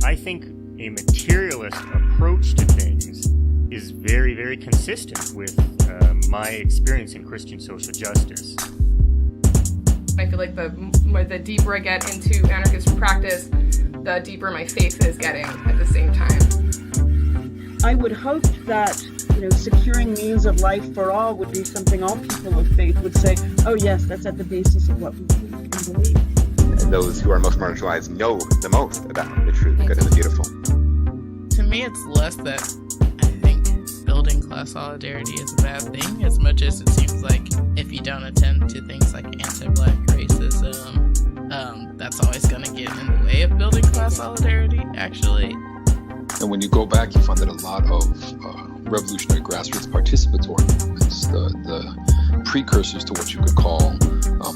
I think a materialist approach to things is very, very consistent with my experience in Christian social justice. I feel like the deeper I get into anarchist practice, the deeper my faith is getting at the same time. I would hope that, securing means of life for all would be something all people of faith would say, oh yes, that's at the basis of what we believe. Those who are most marginalized know the most about the true, the good, and the beautiful. To me, it's less that I think building class solidarity is a bad thing, as much as it seems like if you don't attend to things like anti-Black racism, that's always going to get in the way of building class solidarity, actually. And when you go back, you find that a lot of revolutionary grassroots participatory movements, the precursors to what you could call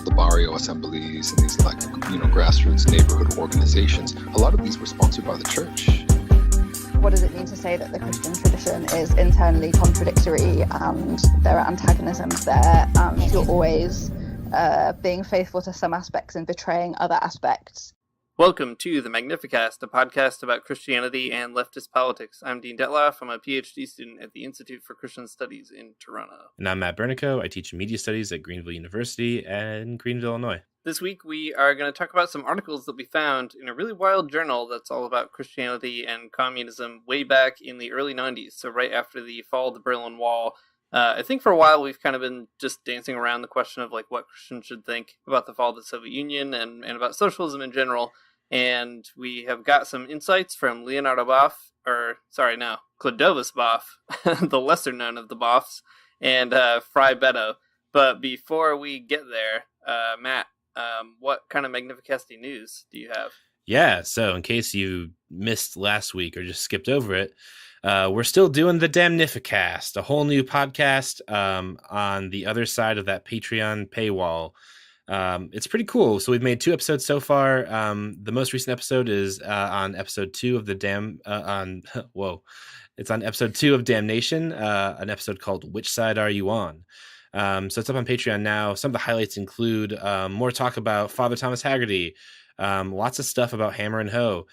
the barrio assemblies and these grassroots neighborhood organizations, a lot of these were sponsored by the church. What does it mean to say that the Christian tradition is internally contradictory and there are antagonisms there and you're always being faithful to some aspects and betraying other aspects? Welcome to the Magnificast, a podcast about Christianity and leftist politics. I'm Dean Detloff. I'm a PhD student at the Institute for Christian Studies in Toronto. And I'm Matt Bernico. I teach media studies at Greenville University in Greenville, Illinois. This week we are going to talk about some articles that we found in a really wild journal that's all about Christianity and communism way back in the early 90s, so right after the fall of the Berlin Wall. I think for a while we've kind of been just dancing around the question of what Christians should think about the fall of the Soviet Union and about socialism in general. And we have got some insights from Clodovis Boff, the lesser known of the Boffs, and Fry Beto. But before we get there, Matt, what kind of Magnificasty news do you have? Yeah, so in case you missed last week or just skipped over it, we're still doing the Magnificast, a whole new podcast on the other side of that Patreon paywall. It's pretty cool. So we've made 2 episodes so far. The most recent episode is on episode 2 of it's on episode 2 of Damnation, an episode called Which Side Are You On? So it's up on Patreon now. Some of the highlights include more talk about Father Thomas Haggerty, lots of stuff about Hammer and Hoe.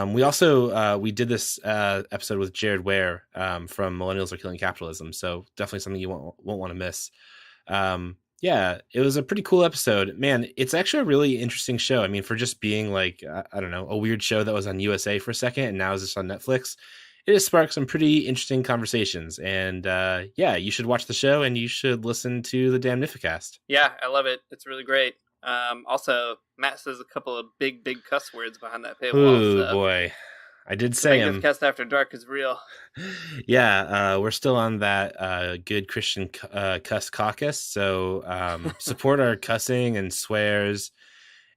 We also we did this episode with Jared Ware from Millennials Are Killing Capitalism. So definitely something you won't want to miss. Yeah, it was a pretty cool episode. Man, it's actually a really interesting show. I mean, for just being a weird show that was on USA for a second and now is just on Netflix, it has sparked some pretty interesting conversations. And you should watch the show and you should listen to the Magnificast. Yeah, I love it. It's really great. Also, Matt says a couple of big cuss words behind that paywall. Ooh, boy. I did say him. Magnificast After Dark is real. Yeah, we're still on that good Christian cuss caucus. So support our cussing and swears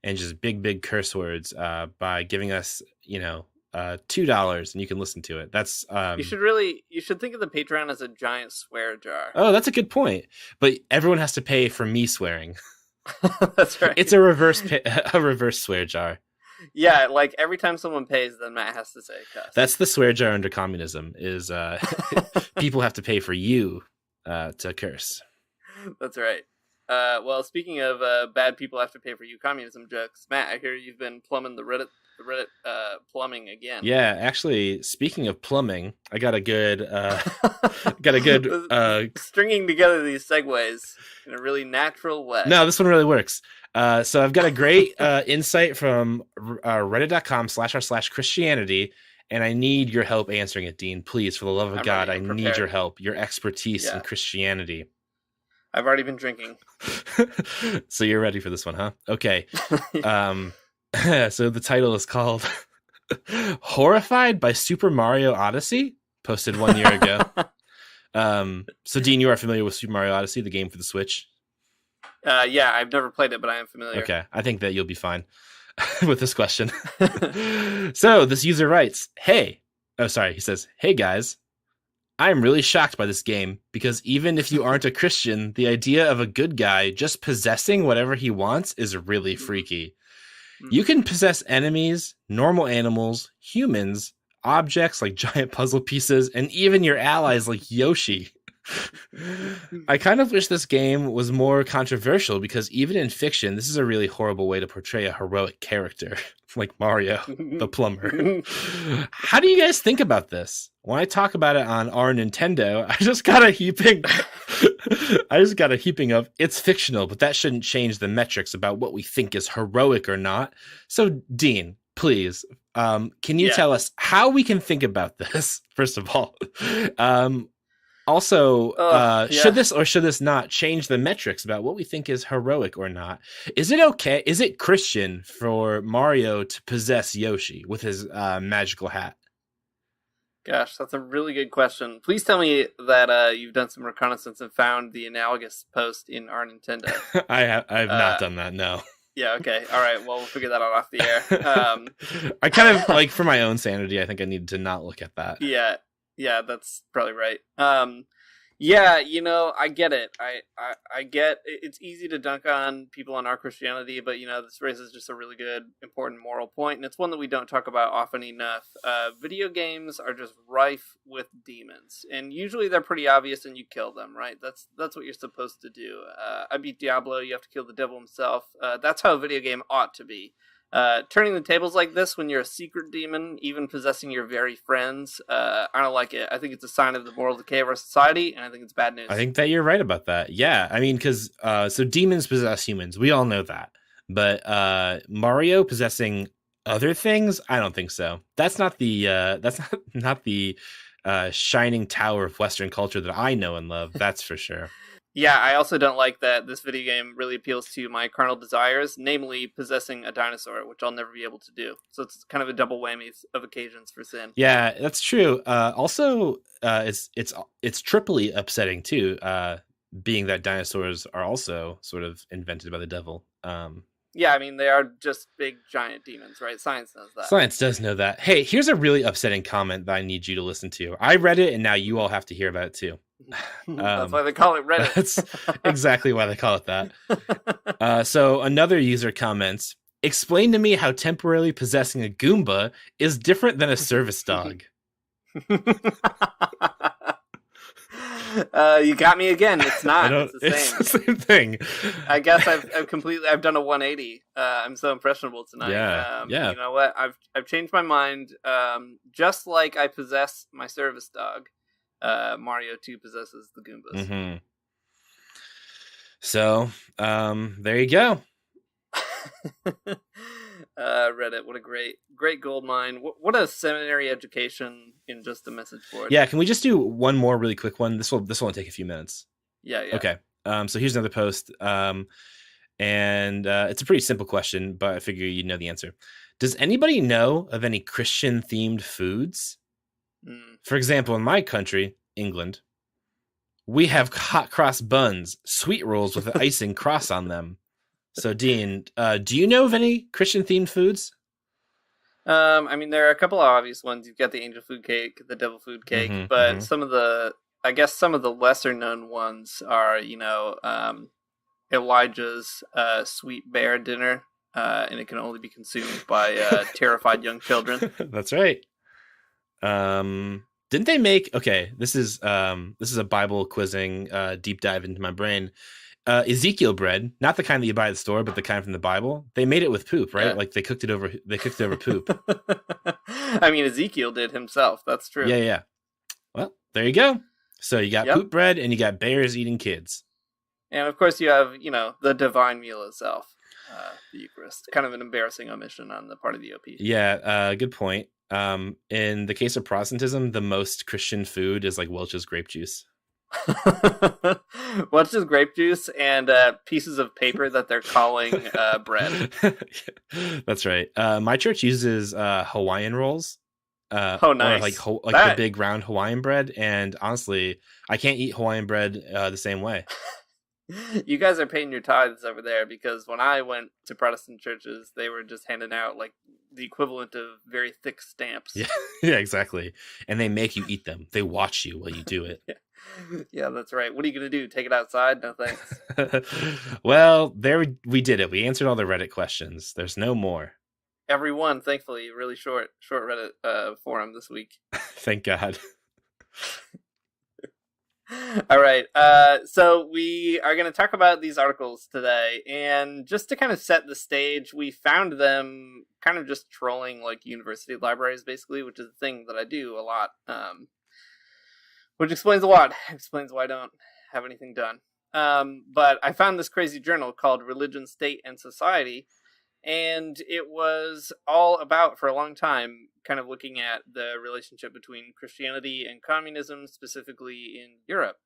and just big curse words by giving us, $2 and you can listen to it. That's you should think of the Patreon as a giant swear jar. Oh, that's a good point. But everyone has to pay for me swearing. That's right. It's a reverse swear jar. Yeah, every time someone pays, then Matt has to say cuss. That's the swear jar under communism, is people have to pay for you to curse. That's right. Well, speaking of bad people have to pay for you communism jokes, Matt, I hear you've been plumbing the Reddit plumbing again. Yeah, actually, speaking of plumbing, I got a good stringing together these segues in a really natural way. No, this one really works. So I've got a great insight from reddit.com/r/Christianity, and I need your help answering it, Dean. Please, for the love of God, I need your help, your expertise in Christianity. I've already been drinking. So you're ready for this one, huh? Okay. So the title is called Horrified by Super Mario Odyssey, posted 1 year ago. So Dean, you are familiar with Super Mario Odyssey, the game for the Switch? Yeah, I've never played it, but I am familiar. Okay, I think that you'll be fine with this question. So this user writes, he says, "Hey guys, I'm really shocked by this game because even if you aren't a Christian, the idea of a good guy just possessing whatever he wants is really freaky. You can possess enemies, normal animals, humans, objects like giant puzzle pieces, and even your allies like Yoshi. I kind of wish this game was more controversial because even in fiction, this is a really horrible way to portray a heroic character like Mario, the plumber. How do you guys think about this? When I talk about it on our Nintendo, I just got a heaping of it's fictional, but that shouldn't change the metrics about what we think is heroic or not. So, Dean, please, can you tell us how we can think about this, first of all? Also, should this or should this not change the metrics about what we think is heroic or not? Is it okay? Is it Christian for Mario to possess Yoshi with his magical hat? Gosh, that's a really good question. Please tell me that you've done some reconnaissance and found the analogous post in our Nintendo. I have not done that, no. Yeah, okay. All right, well, we'll figure that out off the air. I kind of, like, for my own sanity, I think I need to not look at that. Yeah, that's probably right. Yeah, you know, I get it. I get it's easy to dunk on people on our Christianity, but, you know, this raises just a really good, important moral point, and it's one that we don't talk about often enough. Video games are just rife with demons, and usually they're pretty obvious and you kill them, right? That's what you're supposed to do. I beat Diablo, you have to kill the devil himself. That's how a video game ought to be. Turning the tables like this when you're a secret demon, even possessing your very friends, I don't like it. I think it's a sign of the moral decay of our society, and I think it's bad news. I think that you're right about that. Yeah, I mean, because so demons possess humans. We all know that. But Mario possessing other things, I don't think so. That's not the shining tower of Western culture that I know and love. That's for sure. Yeah, I also don't like that this video game really appeals to my carnal desires, namely possessing a dinosaur, which I'll never be able to do. So it's kind of a double whammy of occasions for sin. Yeah, that's true. Also, it's triply upsetting too, being that dinosaurs are also sort of invented by the devil. Yeah, I mean, they are just big, giant demons, right? Science knows that. Science does know that. Hey, here's a really upsetting comment that I need you to listen to. I read it, and now you all have to hear about it too. That's why they call it Reddit. That's exactly why they call it that. So another user comments, explain to me how temporarily possessing a Goomba is different than a service dog. You got me again. It's not. It's the same thing. I guess I've done a 180. I'm so impressionable tonight. Yeah. You know what? I've changed my mind. Just like I possess my service dog, Mario 2 possesses the Goombas. Mm-hmm. So, there you go. Reddit, what a great gold mine. What a seminary education in just a message board. Yeah, can we just do one more really quick one? This will only take a few minutes. Yeah. Okay. So here's another post. And it's a pretty simple question, but I figure you know the answer. Does anybody know of any Christian themed foods? For example, in my country, England, we have hot cross buns, sweet rolls with an icing cross on them. So, Dean, do you know of any Christian-themed foods? I mean, there are a couple of obvious ones. You've got the angel food cake, the devil food cake, but some of the lesser-known ones are, Elijah's sweet bear dinner, and it can only be consumed by terrified young children. That's right. Didn't they make? Okay, this is a Bible quizzing deep dive into my brain. Ezekiel bread, not the kind that you buy at the store, but the kind from the Bible. They made it with poop, right? Yeah. Like they cooked it over poop. I mean, Ezekiel did himself. That's true. Yeah. Well, there you go. So you got poop bread and you got bears eating kids. And of course you have, the divine meal itself, the Eucharist. Kind of an embarrassing omission on the part of the OP. Yeah, good point. In the case of Protestantism, the most Christian food is like Welch's grape juice. Welch's grape juice and pieces of paper that they're calling bread. That's right. My church uses Hawaiian rolls. Nice. Or like the big round Hawaiian bread. And honestly, I can't eat Hawaiian bread the same way. You guys are paying your tithes over there, because when I went to Protestant churches, they were just handing out like the equivalent of very thick stamps. Yeah, exactly. And they make you eat them. They watch you while you do it. Yeah, that's right. What are you going to do? Take it outside? No thanks. Well, there we did it. We answered all the Reddit questions. There's no more. Everyone, thankfully, really short Reddit forum this week. Thank God. All right. So we are going to talk about these articles today, and just to kind of set the stage, we found them kind of just trolling like university libraries, basically, which is a thing that I do a lot. Which explains a lot. Explains why I don't have anything done. But I found this crazy journal called Religion, State, and Society, and it was all about, for a long time, kind of looking at the relationship between Christianity and communism, specifically in Europe,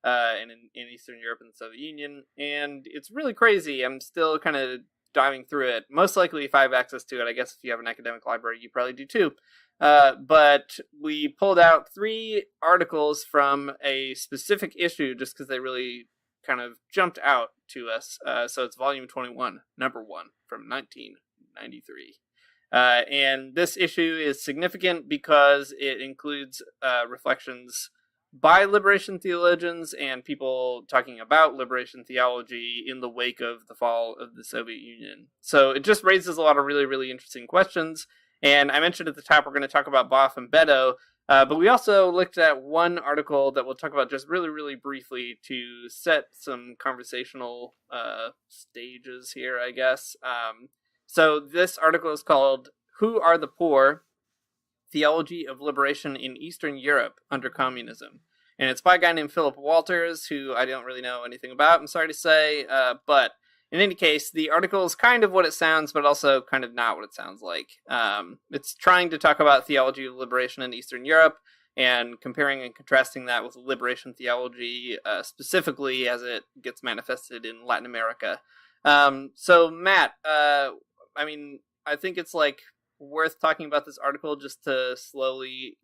and in Eastern Europe and the Soviet Union. And it's really crazy. I'm still kind of diving through it. Most likely, if I have access to it, I guess if you have an academic library, you probably do too. But we pulled out 3 articles from a specific issue just because they really kind of jumped out to us. So it's volume 21, number 1 from 1993. And this issue is significant because it includes reflections by liberation theologians and people talking about liberation theology in the wake of the fall of the Soviet Union. So it just raises a lot of really, really interesting questions. And I mentioned at the top we're going to talk about Boff and Beto, but we also looked at one article that we'll talk about just really, really briefly to set some conversational stages here, I guess. So this article is called "Who Are the Poor? Theology of Liberation in Eastern Europe Under Communism." And it's by a guy named Philip Walters, who I don't really know anything about, I'm sorry to say. But in any case, the article is kind of what it sounds, but also kind of not what it sounds like. It's trying to talk about theology of liberation in Eastern Europe and comparing and contrasting that with liberation theology, specifically as it gets manifested in Latin America. So, Matt, I mean, I think it's like worth talking about this article just to slowly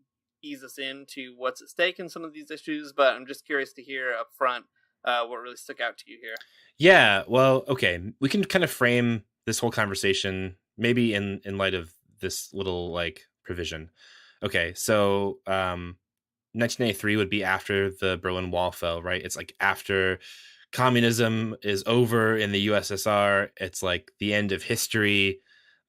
ease us into what's at stake in some of these issues, but I'm just curious to hear up front what really stuck out to you here. Yeah, well, okay. We can kind of frame this whole conversation maybe in light of this little like provision. Okay, so 1993 would be after the Berlin Wall fell, right? It's like after communism is over in the USSR. It's like the end of history,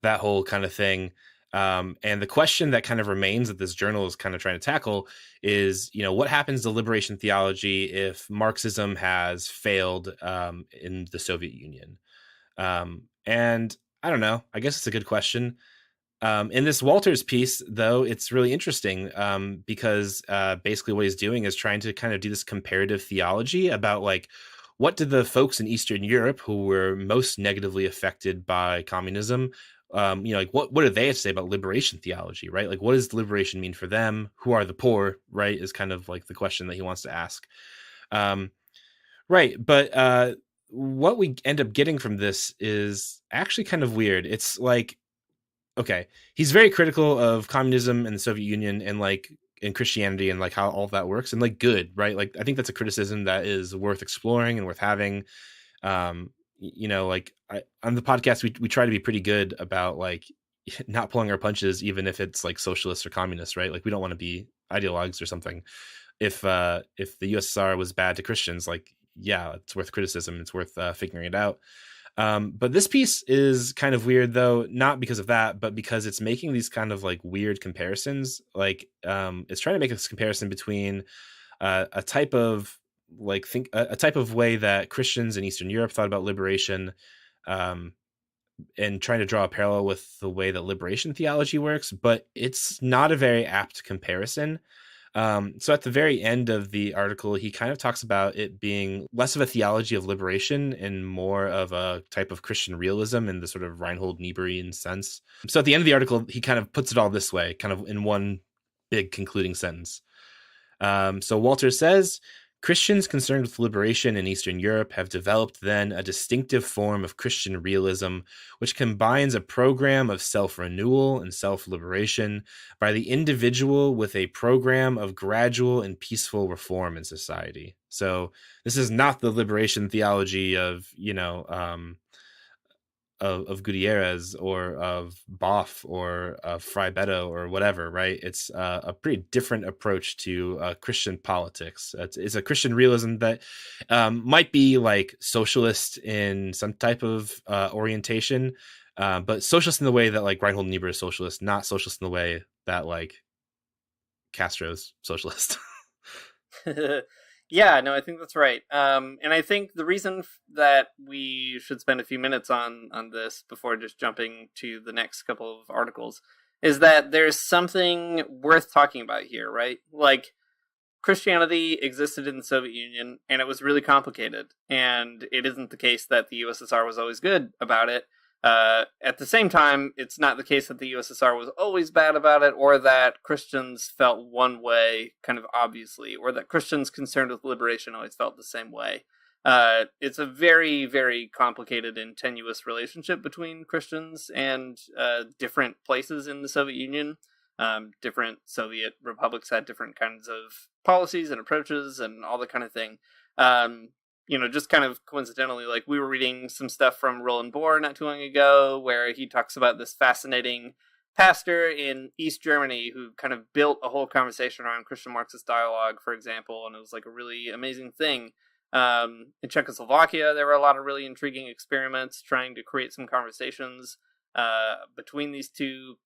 that whole kind of thing. And the question that kind of remains that this journal is kind of trying to tackle is, you know, what happens to liberation theology if Marxism has failed in the Soviet Union? And I don't know, I guess it's a good question. In this Walters piece, though, it's really interesting because basically what he's doing is trying to kind of do this comparative theology about like, what did the folks in Eastern Europe who were most negatively affected by communism, you know, like what do they have to say about liberation theology, right? Like, what does liberation mean for them? Who are the poor, right? Is kind of like the question that he wants to ask. Right. But what we end up getting from this is actually kind of weird. It's like, okay, he's very critical of communism and the Soviet Union and like in Christianity and like how all of that works and like good, right? Like, I think that's a criticism that is worth exploring and worth having. You know, like on the podcast, we try to be pretty good about like not pulling our punches, even if it's like socialist or communist, right? Like we don't want to be ideologues or something. If the USSR was bad to Christians, like, yeah, it's worth criticism. It's worth figuring it out. But this piece is kind of weird, though, not because of that, but because it's making these kind of like weird comparisons. Like it's trying to make this comparison between a type of like a type of way that Christians in Eastern Europe thought about liberation, and trying to draw a parallel with the way that liberation theology works, but it's not a very apt comparison. So at the very end of the article, he kind of talks about it being less of a theology of liberation and more of a type of Christian realism in the sort of Reinhold Niebuhrian sense. So at the end of the article, he kind of puts it all this way, kind of in one big concluding sentence. So Walter says, Christians concerned with liberation in Eastern Europe have developed then a distinctive form of Christian realism, which combines a program of self-renewal and self-liberation by the individual with a program of gradual and peaceful reform in society. So this is not the liberation theology of, you know, of Gutierrez or of Boff or of Frei Beto or whatever, right? It's a pretty different approach to Christian politics. It's a Christian realism that might be like socialist in some type of orientation, but socialist in the way that like Reinhold Niebuhr is socialist, not socialist in the way that like Castro's socialist. Yeah, no, I think that's right. And I think the reason that we should spend a few minutes on this before just jumping to the next couple of articles is that there's something worth talking about here, right? Like, Christianity existed in the Soviet Union, and it was really complicated. And it isn't the case that the USSR was always good about it. At the same time, it's not the case that the USSR was always bad about it, or that Christians felt one way, kind of obviously, or that Christians concerned with liberation always felt the same way. It's a very, very complicated and tenuous relationship between Christians and different places in the Soviet Union. Different Soviet republics had different kinds of policies and approaches and all that kind of thing. Just kind of coincidentally, like, we were reading some stuff from Roland Bohr not too long ago, where he talks about this fascinating pastor in East Germany who kind of built a whole conversation around Christian Marxist dialogue, for example, and it was like a really amazing thing. In Czechoslovakia, there were a lot of really intriguing experiments trying to create some conversations between these two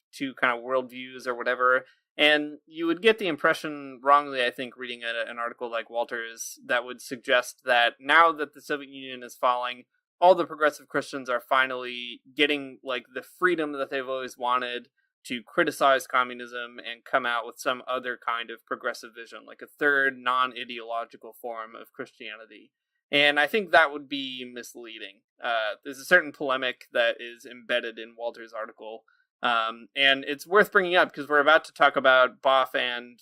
kind of worldviews or whatever. And you would get the impression, wrongly, I think, reading an article like Walter's, that would suggest that now that the Soviet Union is falling, all the progressive Christians are finally getting like the freedom that they've always wanted to criticize communism and come out with some other kind of progressive vision, like a third non-ideological form of Christianity. And I think that would be misleading. There's a certain polemic that is embedded in Walter's article. And it's worth bringing up because we're about to talk about Boff and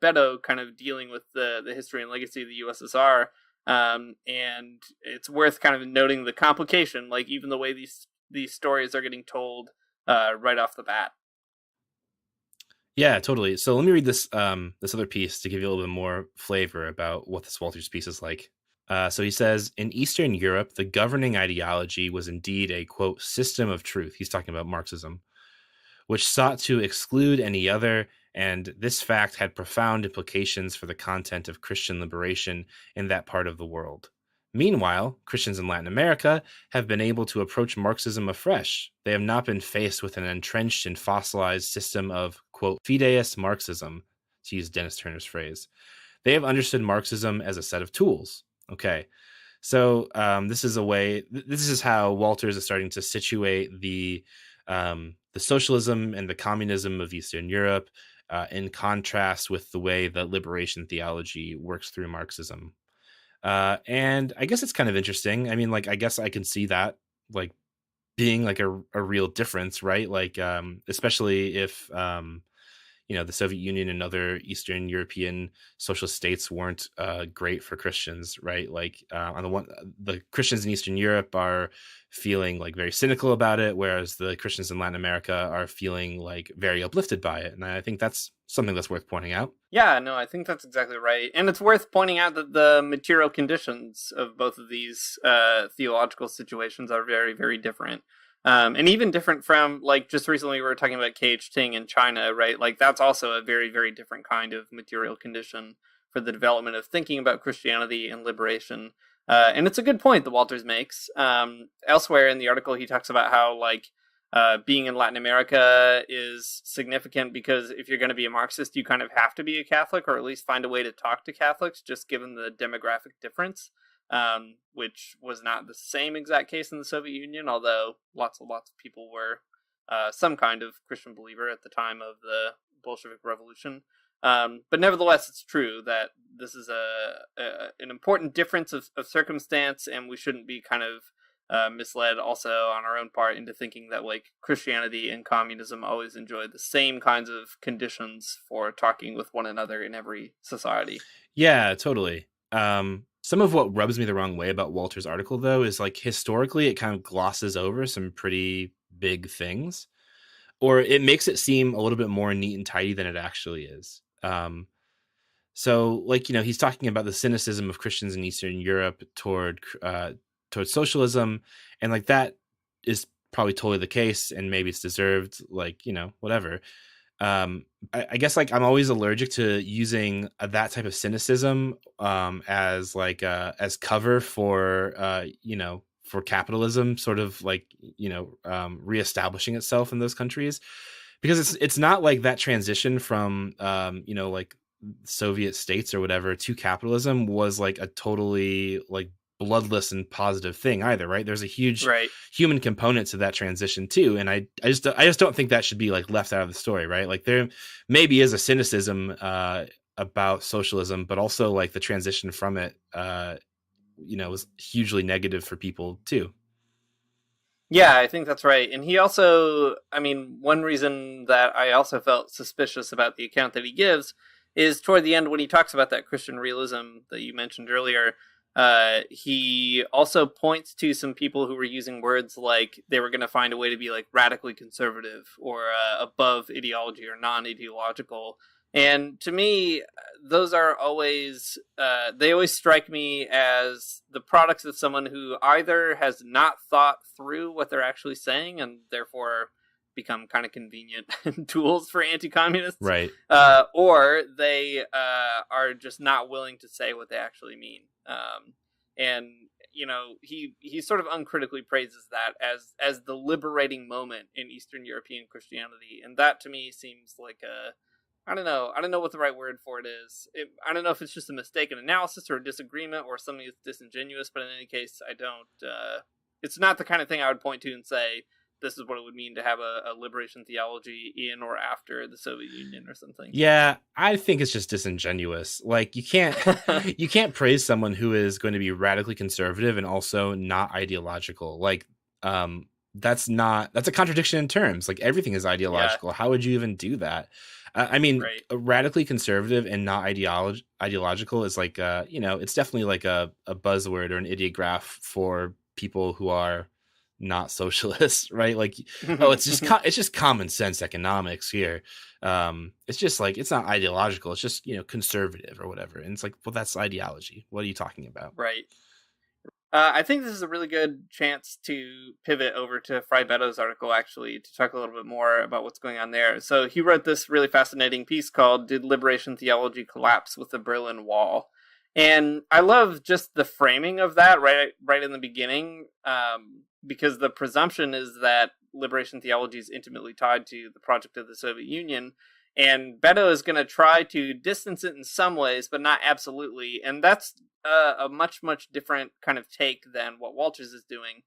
Beto kind of dealing with the history and legacy of the USSR. And it's worth kind of noting the complication, like even the way these stories are getting told right off the bat. Yeah, totally. So let me read this other piece to give you a little bit more flavor about what this Walter's piece is like. So he says, in Eastern Europe, the governing ideology was indeed a, quote, system of truth. He's talking about Marxism, which sought to exclude any other, and this fact had profound implications for the content of Christian liberation in that part of the world. Meanwhile, Christians in Latin America have been able to approach Marxism afresh. They have not been faced with an entrenched and fossilized system of, quote, fideist Marxism, to use Dennis Turner's phrase. They have understood Marxism as a set of tools. Okay, so this is how Walters is starting to situate the socialism and the communism of Eastern Europe in contrast with the way that liberation theology works through Marxism. And I guess it's kind of interesting. I mean, like, I guess I can see that like being like a real difference, right? Like, especially if, the Soviet Union and other Eastern European socialist states weren't great for Christians, right? Like, on the one, the Christians in Eastern Europe are feeling like very cynical about it, whereas the Christians in Latin America are feeling like very uplifted by it. And I think that's something that's worth pointing out. Yeah, no, I think that's exactly right. And it's worth pointing out that the material conditions of both of these theological situations are very, very different. And even different from, like, just recently we were talking about K.H. Ting in China, right? Like, that's also a very, very different kind of material condition for the development of thinking about Christianity and liberation. And it's a good point that Walters makes. Elsewhere in the article, he talks about how, like, being in Latin America is significant because if you're going to be a Marxist, you kind of have to be a Catholic, or at least find a way to talk to Catholics, just given the demographic difference. Which was not the same exact case in the Soviet Union, although lots of people were some kind of Christian believer at the time of the Bolshevik Revolution. But nevertheless, it's true that this is an important difference of circumstance, and we shouldn't be kind of misled also on our own part into thinking that, like, Christianity and communism always enjoyed the same kinds of conditions for talking with one another in every society. Yeah, totally. Some of what rubs me the wrong way about Walter's article, though, is like historically it kind of glosses over some pretty big things, or it makes it seem a little bit more neat and tidy than it actually is. So, like, he's talking about the cynicism of Christians in Eastern Europe toward socialism, and like that is probably totally the case, and maybe it's deserved, like, whatever. I guess, like, I'm always allergic to using that type of cynicism as like as cover for for capitalism sort of like reestablishing itself in those countries, because it's not like that transition from like Soviet states or whatever to capitalism was like a totally like bloodless and positive thing either, right? There's a huge human component to that transition too, and I just don't think that should be like left out of the story, right? Like there maybe is a cynicism about socialism, but also like the transition from it was hugely negative for people too. Yeah, I think that's right. And he also, I mean, one reason that I also felt suspicious about the account that he gives is toward the end when he talks about that Christian realism that you mentioned earlier. He also points to some people who were using words like they were going to find a way to be like radically conservative or above ideology or non-ideological. And to me, those are always, they always strike me as the products of someone who either has not thought through what they're actually saying and therefore become kind of convenient tools for anti-communists, right? Or they are just not willing to say what they actually mean. And he sort of uncritically praises that as the liberating moment in Eastern European Christianity, and that to me seems like I don't know what the right word for it is. I don't know if it's just a mistaken analysis or a disagreement or something that's disingenuous, but in any case, I don't. It's not the kind of thing I would point to and say, this is what it would mean to have a liberation theology in or after the Soviet Union or something. Yeah, I think it's just disingenuous. Like you can't praise someone who is going to be radically conservative and also not ideological. Like that's a contradiction in terms. Like everything is ideological. Yeah. How would you even do that? I mean, radically conservative and not ideological is like it's definitely like a buzzword or an ideograph for people who are not socialists, right? Like, oh, it's just common sense economics here. It's just like it's not ideological. It's just conservative or whatever. And it's like, well, that's ideology. What are you talking about? Right. I think this is a really good chance to pivot over to Fry Beddoes' article, actually, to talk a little bit more about what's going on there. So he wrote this really fascinating piece called "Did Liberation Theology Collapse with the Berlin Wall?" And I love just the framing of that right in the beginning, because the presumption is that liberation theology is intimately tied to the project of the Soviet Union. And Beddoes is going to try to distance it in some ways, but not absolutely. And that's a much, much different kind of take than what Walters is doing.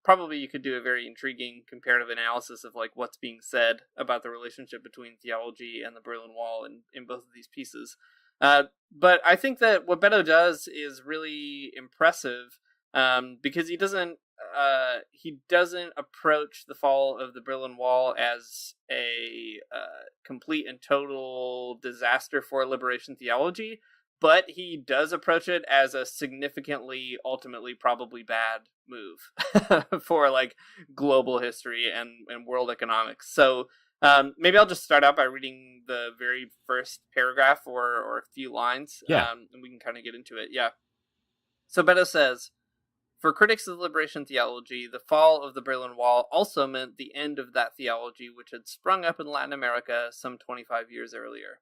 Probably you could do a very intriguing comparative analysis of like what's being said about the relationship between theology and the Berlin Wall in both of these pieces. But I think that what Beddoes does is really impressive because he doesn't approach the fall of the Berlin Wall as a complete and total disaster for liberation theology, but he does approach it as a significantly, ultimately, probably bad move for like global history and world economics. So maybe I'll just start out by reading the very first paragraph or a few lines, and we can kind of get into it. Yeah. So Beddoes says, for critics of liberation theology, the fall of the Berlin Wall also meant the end of that theology which had sprung up in Latin America some 25 years earlier.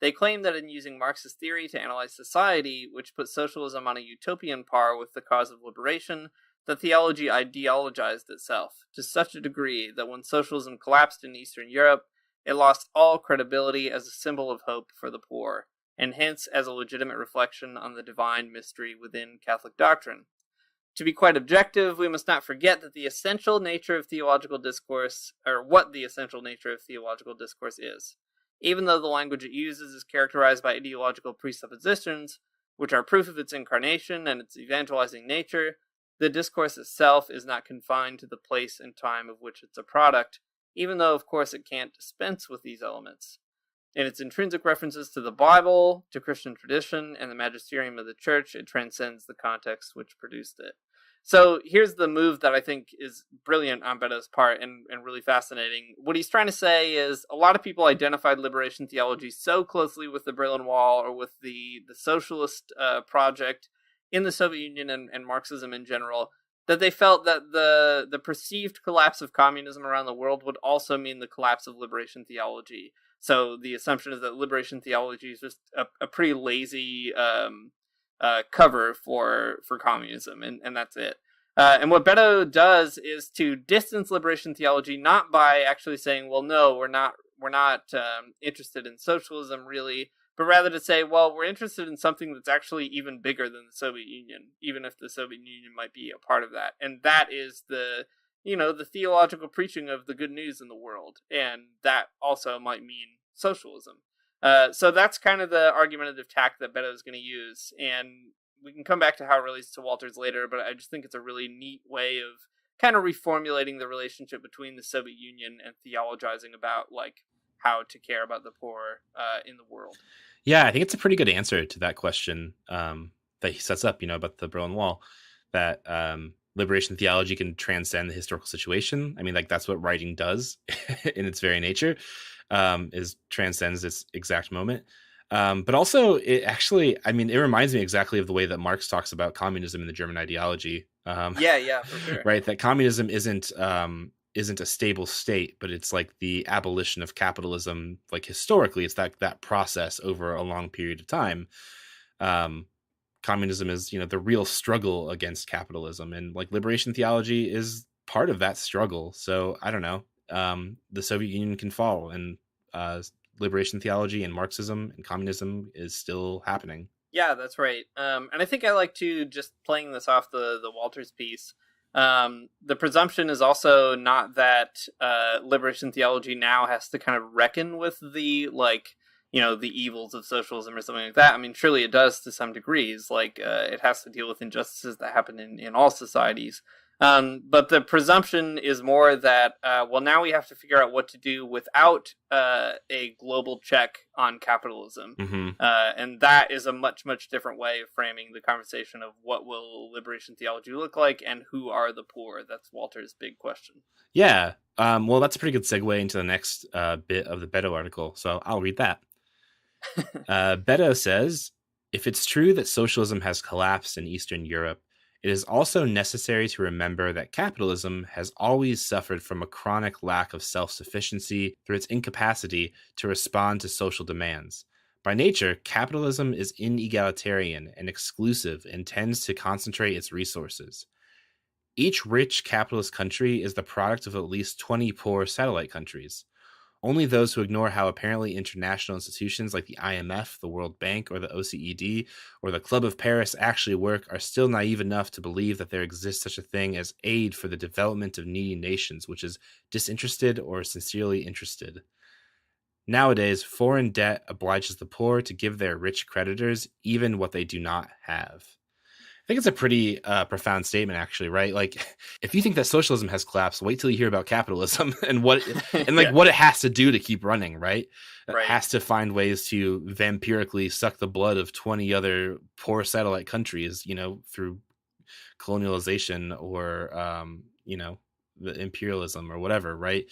They claim that in using Marxist theory to analyze society, which put socialism on a utopian par with the cause of liberation, the theology ideologized itself to such a degree that when socialism collapsed in Eastern Europe, it lost all credibility as a symbol of hope for the poor, and hence as a legitimate reflection on the divine mystery within Catholic doctrine. To be quite objective, we must not forget that the essential nature of theological discourse, or what the essential nature of theological discourse is. Even though the language it uses is characterized by ideological presuppositions, which are proof of its incarnation and its evangelizing nature, the discourse itself is not confined to the place and time of which it's a product, even though, of course, it can't dispense with these elements. In its intrinsic references to the Bible, to Christian tradition, and the magisterium of the Church, it transcends the context which produced it. So here's the move that I think is brilliant on Beddoes' part and really fascinating. What he's trying to say is a lot of people identified liberation theology so closely with the Berlin Wall or with the socialist project in the Soviet Union and Marxism in general, that they felt that the perceived collapse of communism around the world would also mean the collapse of liberation theology. So the assumption is that liberation theology is just a pretty lazy cover for communism, and that's it. And what Beddoes does is to distance liberation theology, not by actually saying, well, no, we're not interested in socialism really, but rather to say, well, we're interested in something that's actually even bigger than the Soviet Union, even if the Soviet Union might be a part of that. And that is the theological preaching of the good news in the world. And that also might mean socialism. So that's kind of the argumentative tack that Beto is going to use. And we can come back to how it relates to Walters later, but I just think it's a really neat way of kind of reformulating the relationship between the Soviet Union and theologizing about like how to care about the poor in the world. Yeah, I think it's a pretty good answer to that question that he sets up, about the Berlin Wall, that liberation theology can transcend the historical situation. I mean, like that's what writing does in its very nature, is transcends this exact moment. But also it reminds me exactly of the way that Marx talks about communism in the German ideology. Yeah, for sure. Right. That communism isn't a stable state, but it's like the abolition of capitalism. Like historically, it's that process over a long period of time. Communism is, the real struggle against capitalism, and like liberation theology is part of that struggle. So I don't know, the Soviet Union can fall, and liberation theology and Marxism and communism is still happening. Yeah, that's right. And I think I like to, just playing this off the Walters piece, the presumption is also not that liberation theology now has to kind of reckon with the the evils of socialism or something like that. I mean, surely it does to some degrees. Like it has to deal with injustices that happen in all societies. But the presumption is more that, now we have to figure out what to do without a global check on capitalism. Mm-hmm. And that is a much, much different way of framing the conversation of what will liberation theology look like and who are the poor. That's Walter's big question. Yeah. Well, that's a pretty good segue into the next bit of the Beto article. So I'll read that. Beto says, if it's true that socialism has collapsed in Eastern Europe, it is also necessary to remember that capitalism has always suffered from a chronic lack of self-sufficiency through its incapacity to respond to social demands. By nature, capitalism is inegalitarian and exclusive and tends to concentrate its resources. Each rich capitalist country is the product of at least 20 poor satellite countries. Only those who ignore how apparently international institutions like the IMF, the World Bank, or the OECD, or the Club of Paris actually work are still naive enough to believe that there exists such a thing as aid for the development of needy nations, which is disinterested or sincerely interested. Nowadays, foreign debt obliges the poor to give their rich creditors even what they do not have. I think it's a pretty profound statement, actually, right? Like, if you think that socialism has collapsed, wait till you hear about capitalism and what it has to do to keep running, right? It has to find ways to vampirically suck the blood of 20 other poor satellite countries, through colonialization or, the imperialism or whatever, right?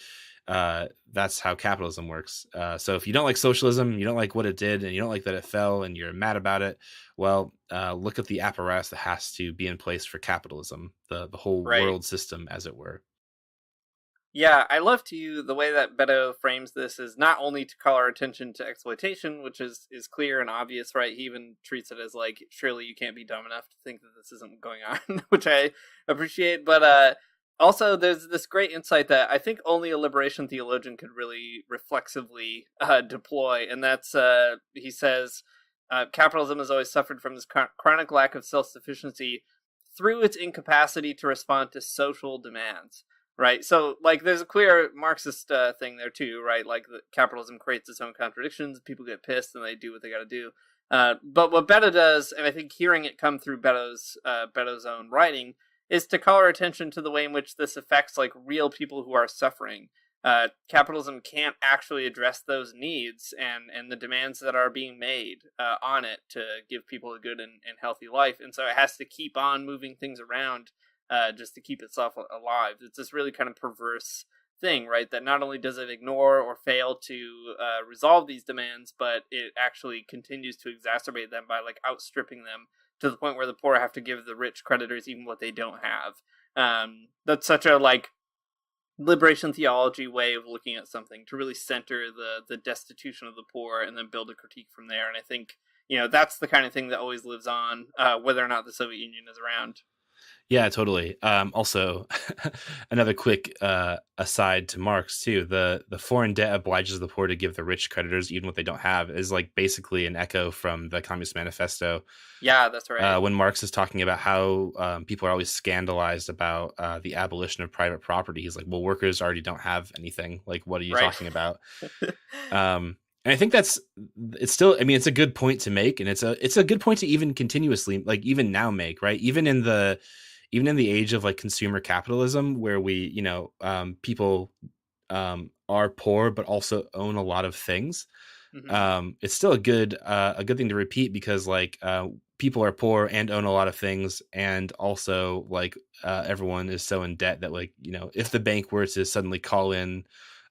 That's how capitalism works. So if you don't like socialism, you don't like what it did, and you don't like that it fell, and you're mad about it, well, look at the apparatus that has to be in place for capitalism, the whole world system, as it were. Yeah, I love the way that Beto frames this is not only to call our attention to exploitation, which is clear and obvious, right? He even treats it as like, surely you can't be dumb enough to think that this isn't going on, which I appreciate, but also, there's this great insight that I think only a liberation theologian could really reflexively deploy, and that's, he says, capitalism has always suffered from this chronic lack of self-sufficiency through its incapacity to respond to social demands, right? So, like, there's a clear Marxist thing there, too, right? Like, capitalism creates its own contradictions, people get pissed, and they do what they gotta do. But what Beto does, and I think hearing it come through Beto's own writing, is to call our attention to the way in which this affects like real people who are suffering. Capitalism can't actually address those needs and the demands that are being made on it to give people a good and healthy life. And so it has to keep on moving things around just to keep itself alive. It's this really kind of perverse thing, right? That not only does it ignore or fail to resolve these demands, but it actually continues to exacerbate them by like outstripping them, to the point where the poor have to give the rich creditors even what they don't have. That's such a like liberation theology way of looking at something, to really center the destitution of the poor and then build a critique from there. And I think that's the kind of thing that always lives on, whether or not the Soviet Union is around. Yeah, totally. Also, another quick aside to Marx too. The foreign debt obliges the poor to give the rich creditors even what they don't have is like basically an echo from the Communist Manifesto. Yeah, that's right. When Marx is talking about how people are always scandalized about the abolition of private property, he's like, "Well, workers already don't have anything. Like, what are you Right. talking about?" And I think it's still. I mean, it's a good point to make, and it's a good point to even continuously, like even now, make, right? Even in the age of like consumer capitalism, where we, people are poor but also own a lot of things. It's still a good thing to repeat because like people are poor and own a lot of things, and also like everyone is so in debt that like if the bank were to suddenly call in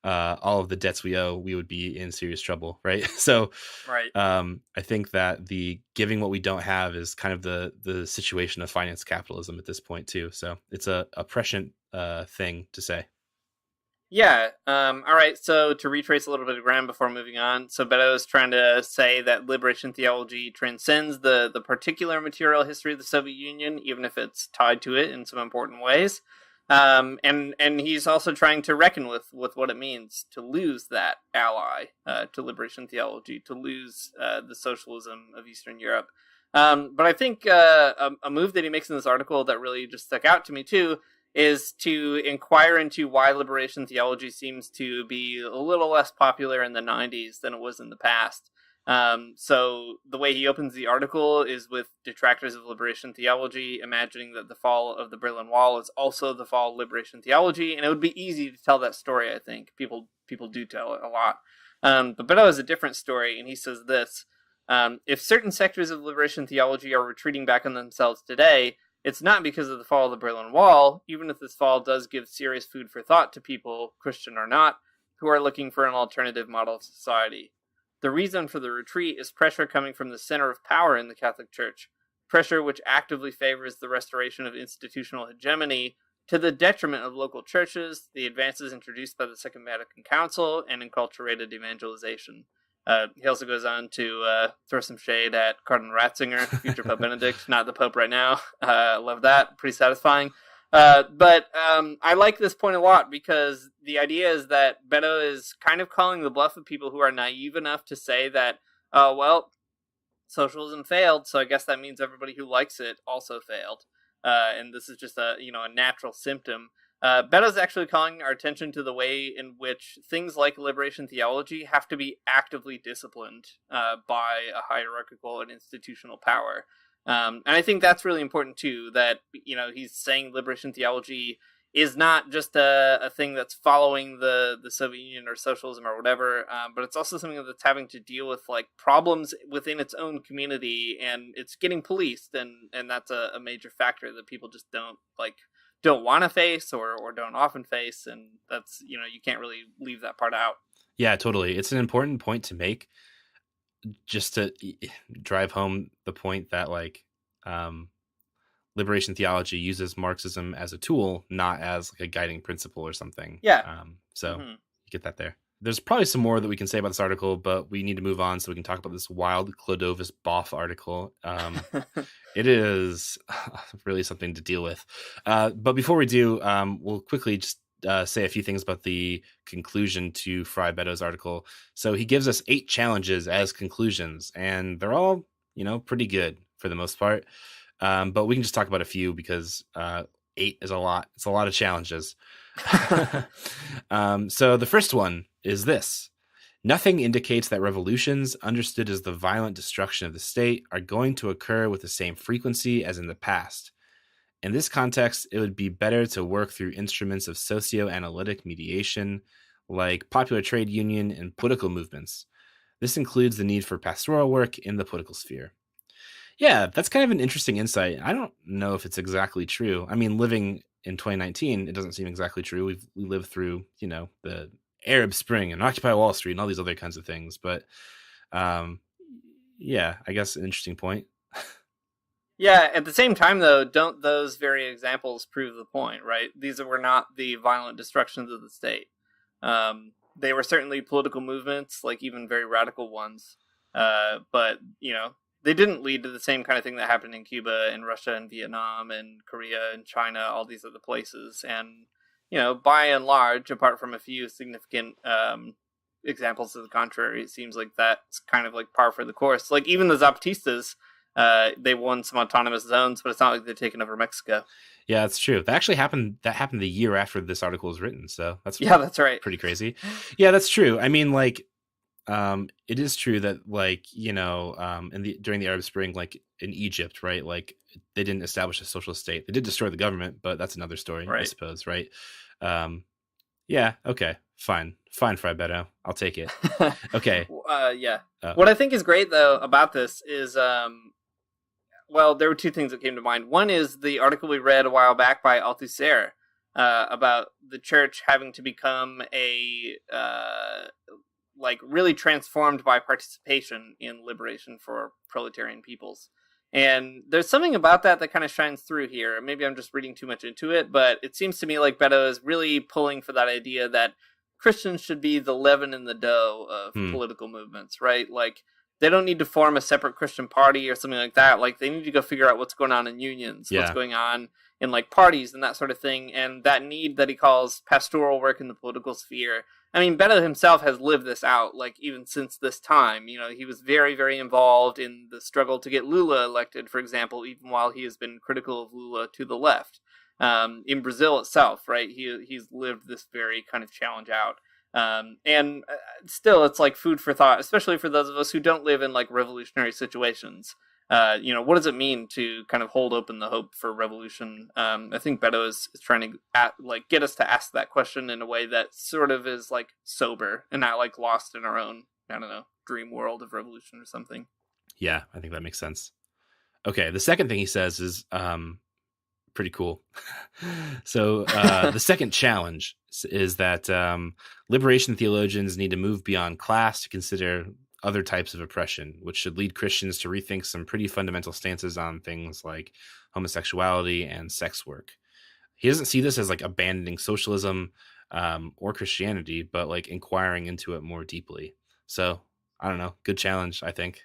all of the debts we owe, we would be in serious trouble, right? So Right. I think that the giving what we don't have is kind of the situation of finance capitalism at this point too. So it's a prescient thing to say. Yeah. All right. So to retrace a little bit of ground before moving on, so Beto is trying to say that liberation theology transcends the particular material history of the Soviet Union, even if it's tied to it in some important ways. And he's also trying to reckon with what it means to lose that ally to liberation theology, to lose the socialism of Eastern Europe. But I think a move that he makes in this article that really just stuck out to me too is to inquire into why liberation theology seems to be a little less popular in the 90s than it was in the past. So the way he opens the article is with detractors of liberation theology imagining that the fall of the Berlin Wall is also the fall of liberation theology, and it would be easy to tell that story. I think people do tell it a lot, but Beto has a different story, and he says this: if certain sectors of liberation theology are retreating back on themselves today, it's not because of the fall of the Berlin Wall, even if this fall does give serious food for thought to people, Christian or not, who are looking for an alternative model of society. The reason for the retreat is pressure coming from the center of power in the Catholic Church, pressure which actively favors the restoration of institutional hegemony to the detriment of local churches, the advances introduced by the Second Vatican Council, and enculturated evangelization. He also goes on to throw some shade at Cardinal Ratzinger, future Pope Benedict, not the Pope right now. Love that. Pretty satisfying. But I like this point a lot because the idea is that Beto is kind of calling the bluff of people who are naive enough to say that, well, socialism failed, so I guess that means everybody who likes it also failed. And this is just a natural symptom. Beto's actually calling our attention to the way in which things like liberation theology have to be actively disciplined by a hierarchical and institutional power. And I think that's really important too, that, he's saying liberation theology is not just a thing that's following the Soviet Union or socialism or whatever, but it's also something that's having to deal with like problems within its own community, and it's getting policed, and that's a major factor that people just don't want to face or don't often face, and that's you can't really leave that part out. Yeah, totally. It's an important point to make, just to drive home the point that like liberation theology uses Marxism as a tool, not as like a guiding principle or something. Yeah. So you get that there. There's probably some more that we can say about this article, but we need to move on so we can talk about this wild Clodovis Boff article. It is really something to deal with. But before we do, we'll quickly just say a few things about the conclusion to Fry Beto's article. So he gives us 8 challenges as conclusions, and they're all, pretty good for the most part. But we can just talk about a few because 8 is a lot. It's a lot of challenges. So the first one is this: nothing indicates that revolutions, understood as the violent destruction of the state, are going to occur with the same frequency as in the past. In this context, it would be better to work through instruments of socio-analytic mediation, like popular trade union and political movements. This includes the need for pastoral work in the political sphere. Yeah, that's kind of an interesting insight. I don't know if it's exactly true. I mean, living in 2019, it doesn't seem exactly true. We lived through, the Arab Spring and Occupy Wall Street and all these other kinds of things. But yeah, I guess an interesting point. Yeah, at the same time, though, don't those very examples prove the point, right? These were not the violent destructions of the state. They were certainly political movements, like even very radical ones. But, they didn't lead to the same kind of thing that happened in Cuba and Russia and Vietnam and Korea and China, all these other places. And, by and large, apart from a few significant examples to the contrary, it seems like that's kind of like par for the course. Like even the Zapatistas, they won some autonomous zones, but it's not like they're taking over Mexico. Yeah, that's true. That actually happened. That happened the year after this article was written. So that's right. Pretty crazy. Yeah, that's true. I mean, like, it is true that, like, during the Arab Spring, like in Egypt, right? Like they didn't establish a socialist state. They did destroy the government, but that's another story, I suppose, right? Yeah. Okay. Fine, Fray Beto. I'll take it. Okay. Yeah. What I think is great though about this is, well, there were two things that came to mind. One is the article we read a while back by Althusser about the church having to become a really transformed by participation in liberation for proletarian peoples. And there's something about that kind of shines through here. Maybe I'm just reading too much into it, but it seems to me like Beto is really pulling for that idea that Christians should be the leaven in the dough of political movements, right? Like, they don't need to form a separate Christian party or something like that. Like, they need to go figure out what's going on in unions, what's going on in, like, parties and that sort of thing. And that need that he calls pastoral work in the political sphere. I mean, Beto himself has lived this out, like, even since this time. He was very, very involved in the struggle to get Lula elected, for example, even while he has been critical of Lula to the left. In Brazil itself, right? He's lived this very kind of challenge out. And still, it's like food for thought, especially for those of us who don't live in like revolutionary situations. What does it mean to kind of hold open the hope for revolution? I think Beto is trying to get us to ask that question in a way that sort of is like sober and not like lost in our own, I don't know, dream world of revolution or something. Yeah, I think that makes sense. Okay, the second thing he says is pretty cool. So the second challenge is that liberation theologians need to move beyond class to consider other types of oppression, which should lead Christians to rethink some pretty fundamental stances on things like homosexuality and sex work. He doesn't see this as like abandoning socialism or Christianity, but like inquiring into it more deeply. So I don't know, good challenge. I think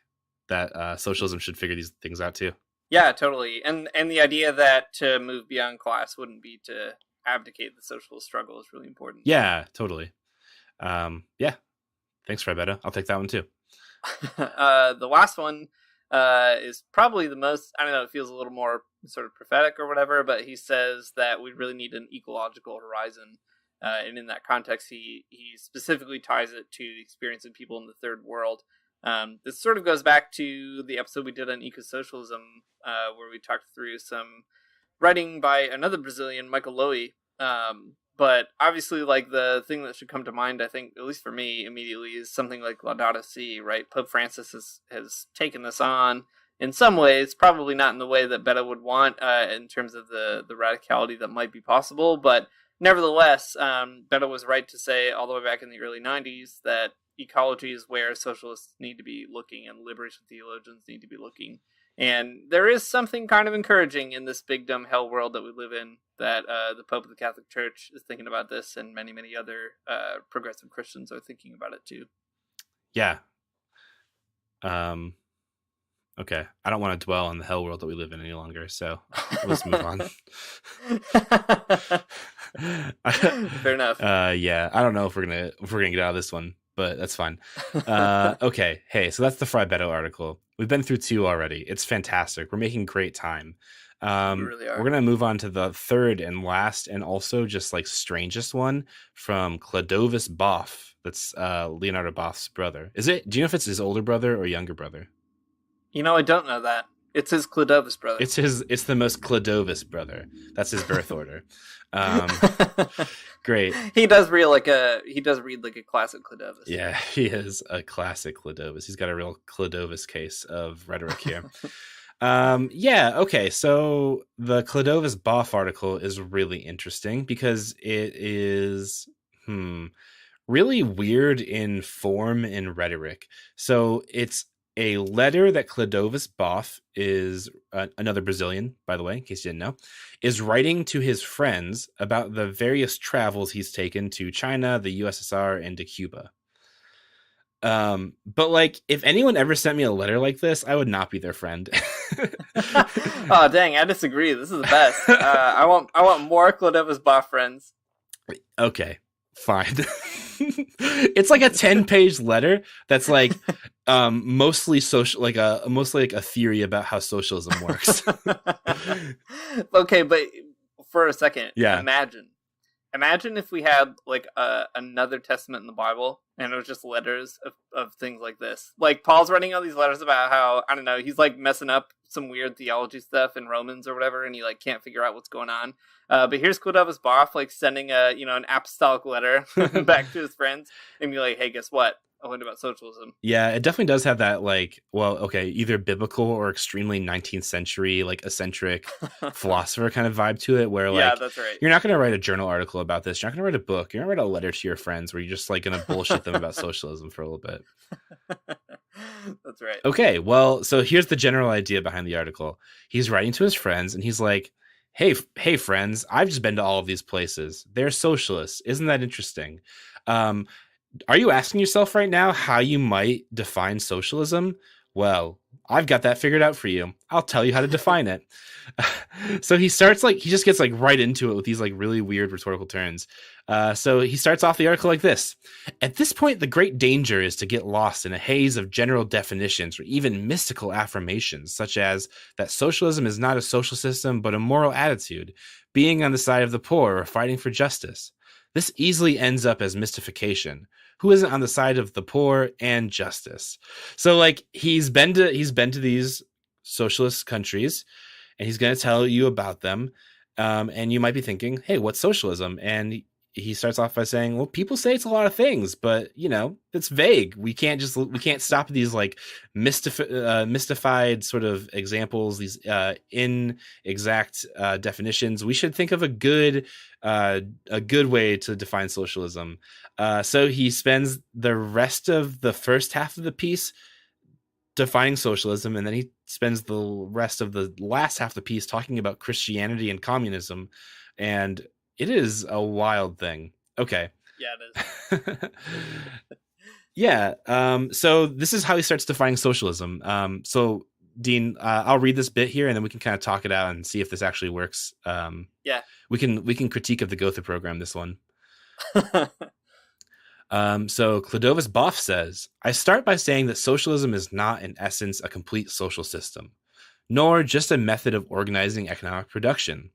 that socialism should figure these things out too. Yeah, totally. And the idea that to move beyond class wouldn't be to abdicate the social struggle is really important. Yeah, totally. Yeah. Thanks, Fray Beto. I'll take that one too. The last one is probably the most, I don't know, it feels a little more sort of prophetic or whatever, but he says that we really need an ecological horizon. And in that context, he specifically ties it to the experience of people in the third world. This sort of goes back to the episode we did on eco-socialism, where we talked through some writing by another Brazilian, Michael Lowy. But obviously, like, the thing that should come to mind, I think, at least for me, immediately, is something like Laudato Si', right? Pope Francis has taken this on in some ways, probably not in the way that Beto would want, in terms of the radicality that might be possible. But nevertheless, Beto was right to say, all the way back in the early 90s, that ecology is where socialists need to be looking and liberation theologians need to be looking. And there is something kind of encouraging in this big dumb hell world that we live in, that the Pope of the Catholic Church is thinking about this, and many, many other progressive Christians are thinking about it too. Yeah. Okay. I don't want to dwell on the hell world that we live in any longer, so let's move on. Fair enough. Yeah. I don't know if we're gonna get out of this one, but that's fine. Okay. Hey, so that's the Fray Beto article. We've been through 2 already. It's fantastic. We're making great time. We really are. We're gonna move on to the third and last, and also just like strangest one from Clodovis Boff. That's Leonardo Boff's brother. Do you know if it's his older brother or younger brother? You know, I don't know that. It's his Clodovis brother. It's the most Clodovis brother. That's his birth order. Great. He does read like a classic Clodovis. Yeah, he is a classic Clodovis. He's got a real Clodovis case of rhetoric here. Yeah, okay. So the Clodovis Boff article is really interesting because it is really weird in form and rhetoric. So it's a letter that Clodovis Boff is another Brazilian, by the way, in case you didn't know, is writing to his friends about the various travels he's taken to China, the USSR, and to Cuba. But like, if anyone ever sent me a letter like this, I would not be their friend. Oh dang, I disagree. This is the best. I want more Clodovis Boff friends. Okay, fine. It's like a 10-page letter that's like mostly social, like a theory about how socialism works. Okay, but for a second, Yeah. Imagine if we had like another testament in the Bible, and it was just letters of things like this. Like Paul's writing all these letters about how, I don't know, he's like messing up some weird theology stuff in Romans or whatever, and he like can't figure out what's going on. But here's Clodovis Boff like sending an apostolic letter back to his friends and be like, hey, guess what? I learned about socialism. Yeah, it definitely does have that, like, well, okay, either biblical or extremely 19th century, like, eccentric philosopher kind of vibe to it, where, like, yeah, that's right. You're not going to write a journal article about this. You're not going to write a book. You're going to write a letter to your friends where you're just, like, going to bullshit them about socialism for a little bit. That's right. Okay, well, so here's the general idea behind the article. He's writing to his friends, and he's like, hey, friends, I've just been to all of these places. They're socialists. Isn't that interesting? Are you asking yourself right now how you might define socialism? Well, I've got that figured out for you. I'll tell you how to define it. So he just gets like right into it with these like really weird rhetorical turns. So he starts off the article like this. At this point, the great danger is to get lost in a haze of general definitions or even mystical affirmations, such as that socialism is not a social system, but a moral attitude, being on the side of the poor or fighting for justice. This easily ends up as mystification. Who isn't on the side of the poor and justice? So like he's been to these socialist countries, and he's going to tell you about them. And you might be thinking, hey, what's socialism? And he starts off by saying, well, people say it's a lot of things, but it's vague. We can't stop at these like mystified sort of examples, these inexact definitions. We should think of a good way to define socialism. So he spends the rest of the first half of the piece defining socialism, and then he spends the rest of the last half of the piece talking about Christianity and communism, and it is a wild thing. Okay. Yeah, it is. Yeah. So this is how he starts defining socialism. So Dean, I'll read this bit here, and then we can kind of talk it out and see if this actually works. Yeah. We can critique of the Gotha program, this one. So Clodovis Boff says, I start by saying that socialism is not in essence a complete social system, nor just a method of organizing economic production.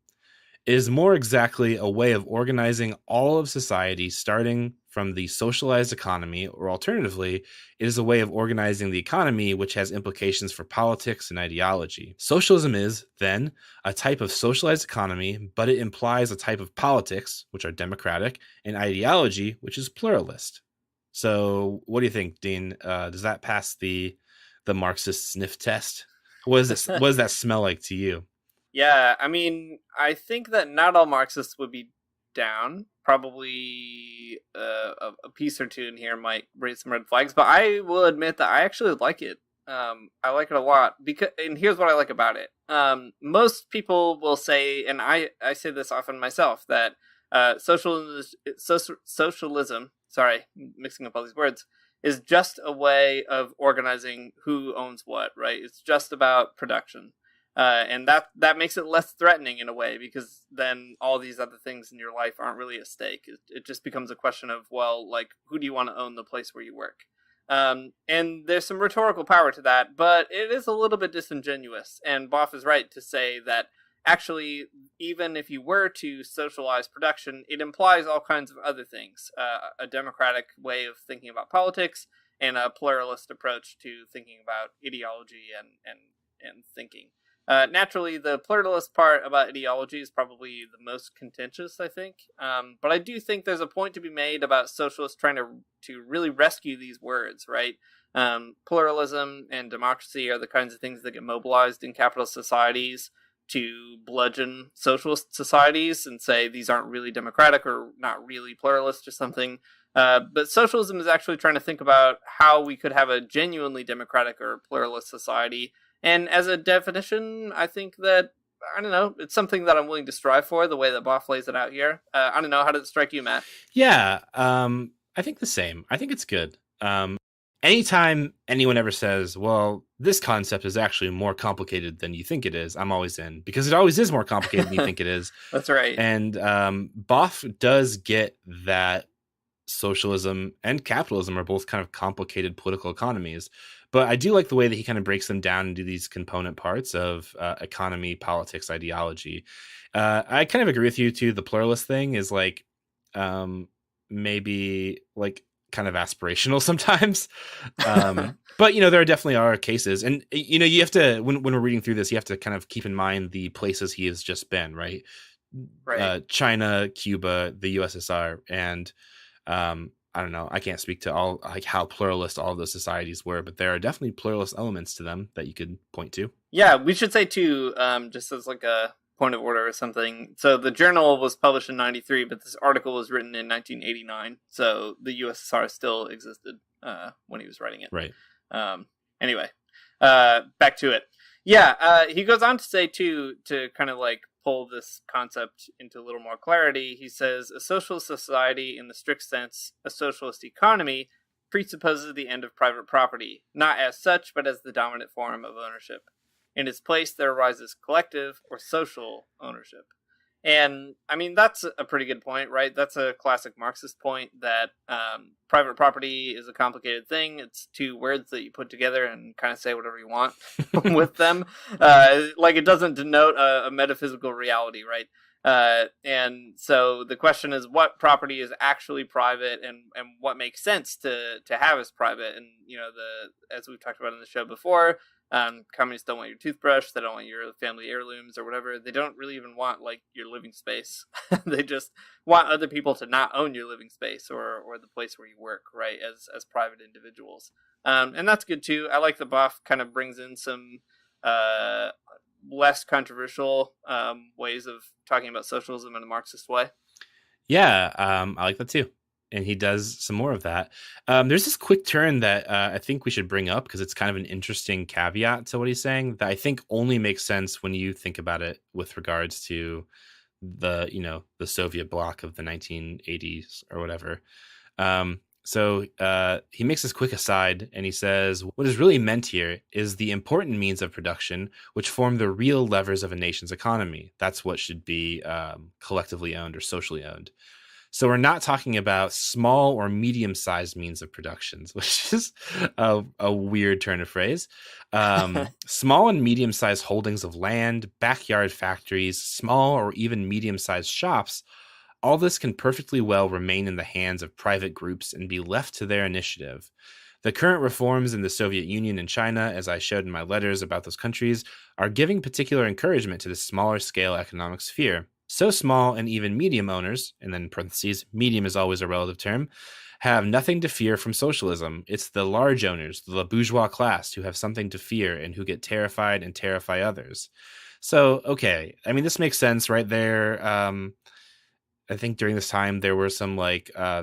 It is more exactly a way of organizing all of society starting from the socialized economy, or alternatively, it is a way of organizing the economy which has implications for politics and ideology. Socialism is, then, a type of socialized economy, but it implies a type of politics, which are democratic, and ideology, which is pluralist. So what do you think, Dean? Does that pass the Marxist sniff test? What does that smell like to you? Yeah, I mean, I think that not all Marxists would be down. Probably a piece or two in here might raise some red flags, but I will admit that I actually like it. I like it a lot, and here's what I like about it. Most people will say, and I say this often myself, that socialism, sorry, mixing up all these words, is just a way of organizing who owns what, right? It's just about production. And that makes it less threatening in a way, because then all these other things in your life aren't really at stake. It just becomes a question of, well, like, who do you want to own the place where you work? And there's some rhetorical power to that, but it is a little bit disingenuous. And Boff is right to say that actually, even if you were to socialize production, it implies all kinds of other things. A democratic way of thinking about politics, and a pluralist approach to thinking about ideology and thinking. Naturally, the pluralist part about ideology is probably the most contentious, I think. But I do think there's a point to be made about socialists trying to really rescue these words, right? Pluralism and democracy are the kinds of things that get mobilized in capitalist societies to bludgeon socialist societies and say these aren't really democratic or not really pluralist or something. But socialism is actually trying to think about how we could have a genuinely democratic or pluralist society. And as a definition, I think that, I don't know, it's something that I'm willing to strive for, the way that Boff lays it out here. I don't know, how did it strike you, Matt? Yeah, I think the same. I think it's good. anytime anyone ever says, well, this concept is actually more complicated than you think it is, I'm always in, because it always is more complicated than you think it is. That's right. And Boff does get that socialism and capitalism are both kind of complicated political economies. But I do like the way that he kind of breaks them down into these component parts of economy, politics, ideology. I kind of agree with you too. The pluralist thing is like maybe like kind of aspirational sometimes. But, there definitely are cases. And, you have to, when we're reading through this, you have to kind of keep in mind the places he has just been, right? Right. China, Cuba, the USSR. And I don't know. I can't speak to all like how pluralist all of those societies were, but there are definitely pluralist elements to them that you could point to. Yeah, we should say too, just as like a point of order or something. So the journal was published in 93, but this article was written in 1989. So the USSR still existed when he was writing it. Right. Anyway, back to it. Yeah, he goes on to say too, to kind of like pull this concept into a little more clarity. He says, a socialist society in the strict sense, a socialist economy, presupposes the end of private property, not as such, but as the dominant form of ownership. In its place, there arises collective or social ownership. And, I mean, that's a pretty good point, right? That's a classic Marxist point that private property is a complicated thing. It's two words that you put together and kind of say whatever you want with them. Like, it doesn't denote a metaphysical reality, right? And so the question is, what property is actually private and what makes sense to have as private? And, as we've talked about in the show before, communists don't want your toothbrush. They don't want your family heirlooms or whatever. They don't really even want like your living space. They just want other people to not own your living space or the place where you work, right? As private individuals. And that's good too. I like the Buff kind of brings in some less controversial ways of talking about socialism in a Marxist way. Yeah, I like that too. And he does some more of that. There's this quick turn that I think we should bring up because it's kind of an interesting caveat to what he's saying that I think only makes sense when you think about it with regards to the Soviet bloc of the 1980s or whatever. So he makes this quick aside and he says, what is really meant here is the important means of production, which form the real levers of a nation's economy. That's what should be collectively owned or socially owned. So we're not talking about small or medium-sized means of productions, which is a weird turn of phrase. Small and medium-sized holdings of land, backyard factories, small or even medium-sized shops, all this can perfectly well remain in the hands of private groups and be left to their initiative. The current reforms in the Soviet Union and China, as I showed in my letters about those countries, are giving particular encouragement to the smaller scale economic sphere. So small and even medium owners, and then in parentheses, medium is always a relative term, have nothing to fear from socialism. It's the large owners, the bourgeois class, who have something to fear and who get terrified and terrify others. So, okay, I mean, this makes sense right there. I think during this time there were some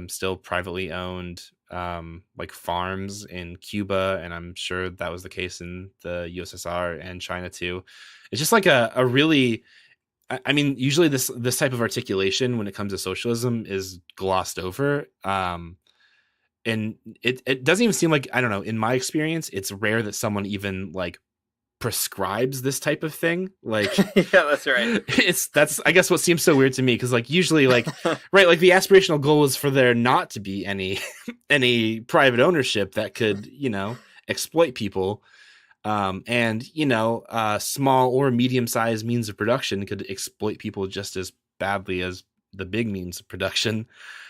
still privately owned like farms in Cuba, and I'm sure that was the case in the USSR and China too. It's just like a really... I mean, usually this type of articulation when it comes to socialism is glossed over. And it doesn't even seem like, I don't know, in my experience, it's rare that someone even like prescribes this type of thing. Like, yeah, that's right. That's I guess what seems so weird to me. Cause like usually like, right. Like the aspirational goal is for there not to be any private ownership that could, exploit people. And small or medium-sized means of production could exploit people just as badly as the big means of production.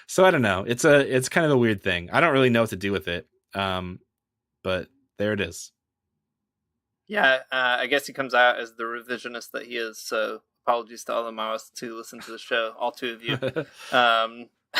So I don't know. It's kind of a weird thing. I don't really know what to do with it. But there it is. Yeah, I guess he comes out as the revisionist that he is. So apologies to all the Maoists who listen to the show, all two of you.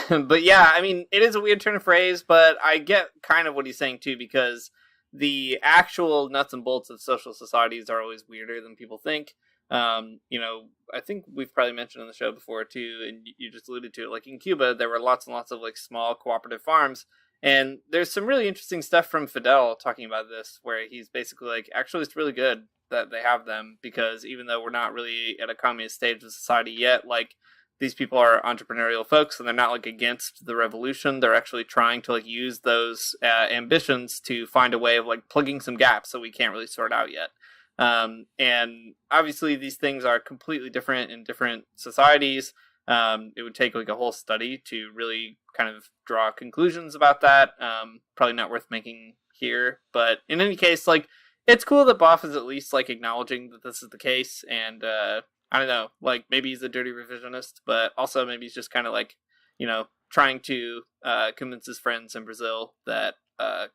But yeah, I mean, it is a weird turn of phrase, but I get kind of what he's saying too, because the actual nuts and bolts of social societies are always weirder than people think. I think we've probably mentioned on the show before too, and you just alluded to it. Like in Cuba, there were lots and lots of like small cooperative farms, and there's some really interesting stuff from Fidel talking about this, where he's basically like, actually, it's really good that they have them, because even though we're not really at a communist stage of society yet, like these people are entrepreneurial folks and they're not like against the revolution. They're actually trying to like use those ambitions to find a way of like plugging some gaps that we can't really sort out yet. And obviously these things are completely different in different societies. It would take like a whole study to really kind of draw conclusions about that. Probably not worth making here, but in any case, like, it's cool that Boff is at least like acknowledging that this is the case. And I don't know, like maybe he's a dirty revisionist, but also maybe he's just kind of like, you know, trying to convince his friends in Brazil that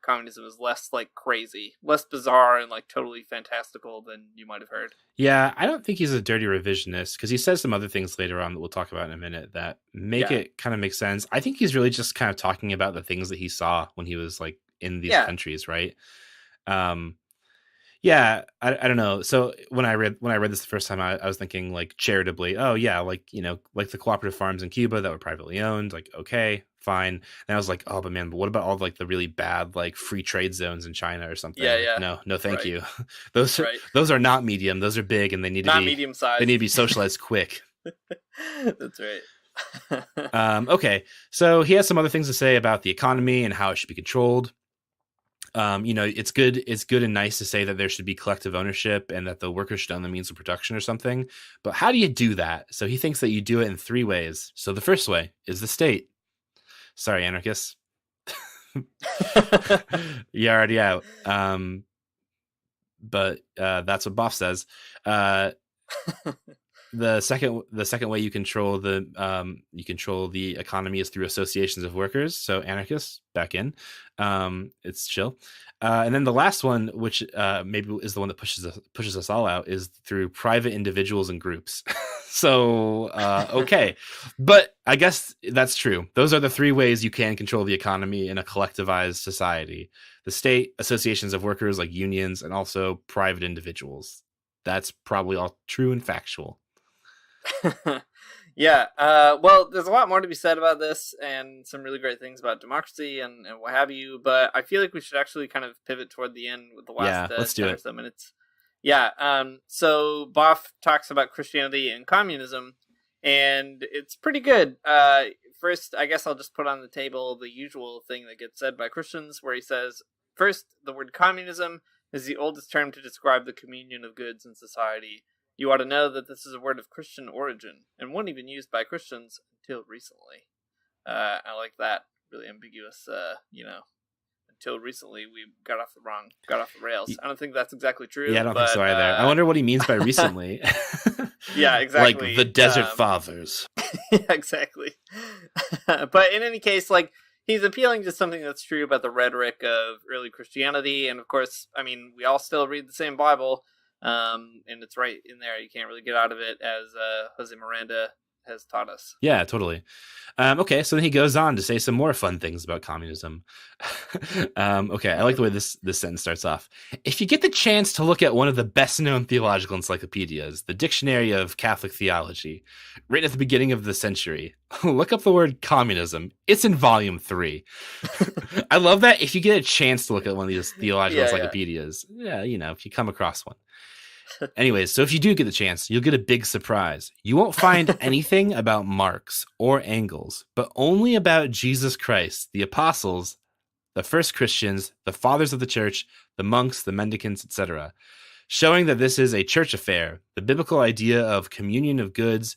communism is less like crazy, less bizarre and like totally fantastical than you might have heard. Yeah, I don't think he's a dirty revisionist because he says some other things later on that we'll talk about in a minute that make it kind of make sense. I think he's really just kind of talking about the things that he saw when he was like in these countries, right? Yeah, I don't know. So when I read this the first time, I was thinking like charitably, oh yeah, like, you know, like the cooperative farms in Cuba that were privately owned, like, okay, fine. And I was like, oh, but man, but what about all like the really bad like free trade zones in China or something? No, thank you. Those are not medium. Those are big, and they need to be medium size. They need to be socialized quick. That's right. Okay, so he has some other things to say about the economy and how it should be controlled. You know, it's good and nice to say that there should be collective ownership and that the workers should own the means of production or something. But how do you do that? So he thinks that you do it in 3 ways. So the first way is the state. Sorry, anarchists. You're already out. But that's what Boff says. The second way you control the economy is through associations of workers. So anarchists, back in. It's chill. And then the last one, which maybe is the one that pushes us all out, is through private individuals and groups. So okay, but I guess that's true. Those are the 3 ways you can control the economy in a collectivized society: the state, associations of workers like unions, and also private individuals. That's probably all true and factual. Yeah, well, there's a lot more to be said about this and some really great things about democracy and what have you, but I feel like we should actually kind of pivot toward the end with the last 10 or so minutes. So Boff talks about Christianity and communism, and it's pretty good. First, I guess I'll just put on the table the usual thing that gets said by Christians, where he says, first, the word communism is the oldest term to describe the communion of goods in society. You ought to know that this is a word of Christian origin, and wasn't even used by Christians until recently. I like that. Really ambiguous, until recently we got off the rails. I don't think that's exactly true. Yeah, I don't think so either. I wonder what he means by recently. Yeah, exactly. Like the Desert Fathers. Yeah, exactly. But in any case, like, he's appealing to something that's true about the rhetoric of early Christianity, and of course, I mean, we all still read the same Bible. And it's right in there. You can't really get out of it, as Jose Miranda has taught us. Yeah, totally. Okay, so then he goes on to say some more fun things about communism. Okay, I like the way this sentence starts off. If you get the chance to look at one of the best-known theological encyclopedias, the Dictionary of Catholic Theology, written at the beginning of the century, look up the word communism. It's in volume 3. I love that. If you get a chance to look at one of these theological encyclopedias, you know, if you come across one. Anyways, so if you do get the chance, you'll get a big surprise. You won't find anything about Marx or Engels, but only about Jesus Christ, the apostles, the first Christians, the fathers of the church, the monks, the mendicants, etc., showing that this is a church affair. The biblical idea of communion of goods.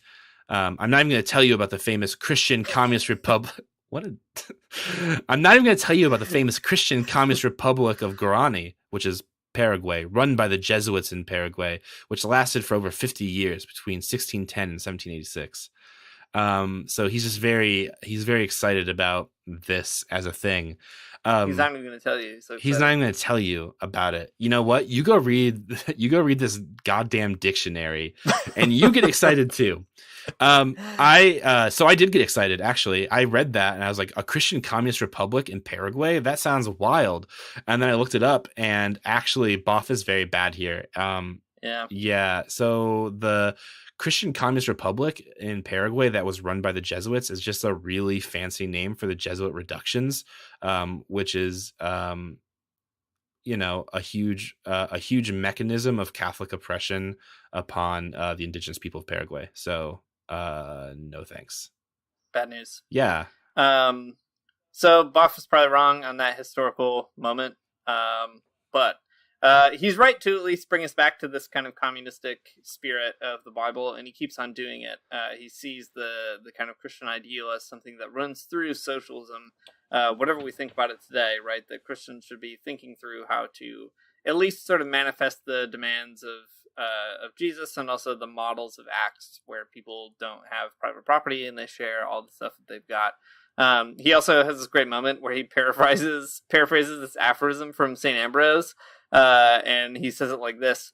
I'm not even going to tell you about the famous Christian Communist Republic. I'm not even going to tell you about the famous Christian Communist Republic of Guarani, which is Paraguay, run by the Jesuits in Paraguay, which lasted for over 50 years between 1610 and 1786. So he's just very excited about this as a thing. He's not even going to tell you. He's not even going to tell you about it. You know what? You go read this goddamn dictionary, and you get excited too. So I did get excited, actually. I read that and I was like, a Christian Communist Republic in Paraguay? That sounds wild. And then I looked it up, and actually Boff is very bad here. Yeah. So the Christian Communist Republic in Paraguay that was run by the Jesuits is just a really fancy name for the Jesuit reductions, which is, a huge mechanism of Catholic oppression upon the indigenous people of Paraguay. So No thanks. Bad news. Yeah. So Boff was probably wrong on that historical moment, but he's right to at least bring us back to this kind of communistic spirit of the Bible, and he keeps on doing it. He sees the kind of Christian ideal as something that runs through socialism, whatever we think about it today, right? That Christians should be thinking through how to at least sort of manifest the demands of Jesus, and also the models of Acts where people don't have private property and they share all the stuff that they've got. He also has this great moment where he paraphrases this aphorism from St. Ambrose, and he says it like this: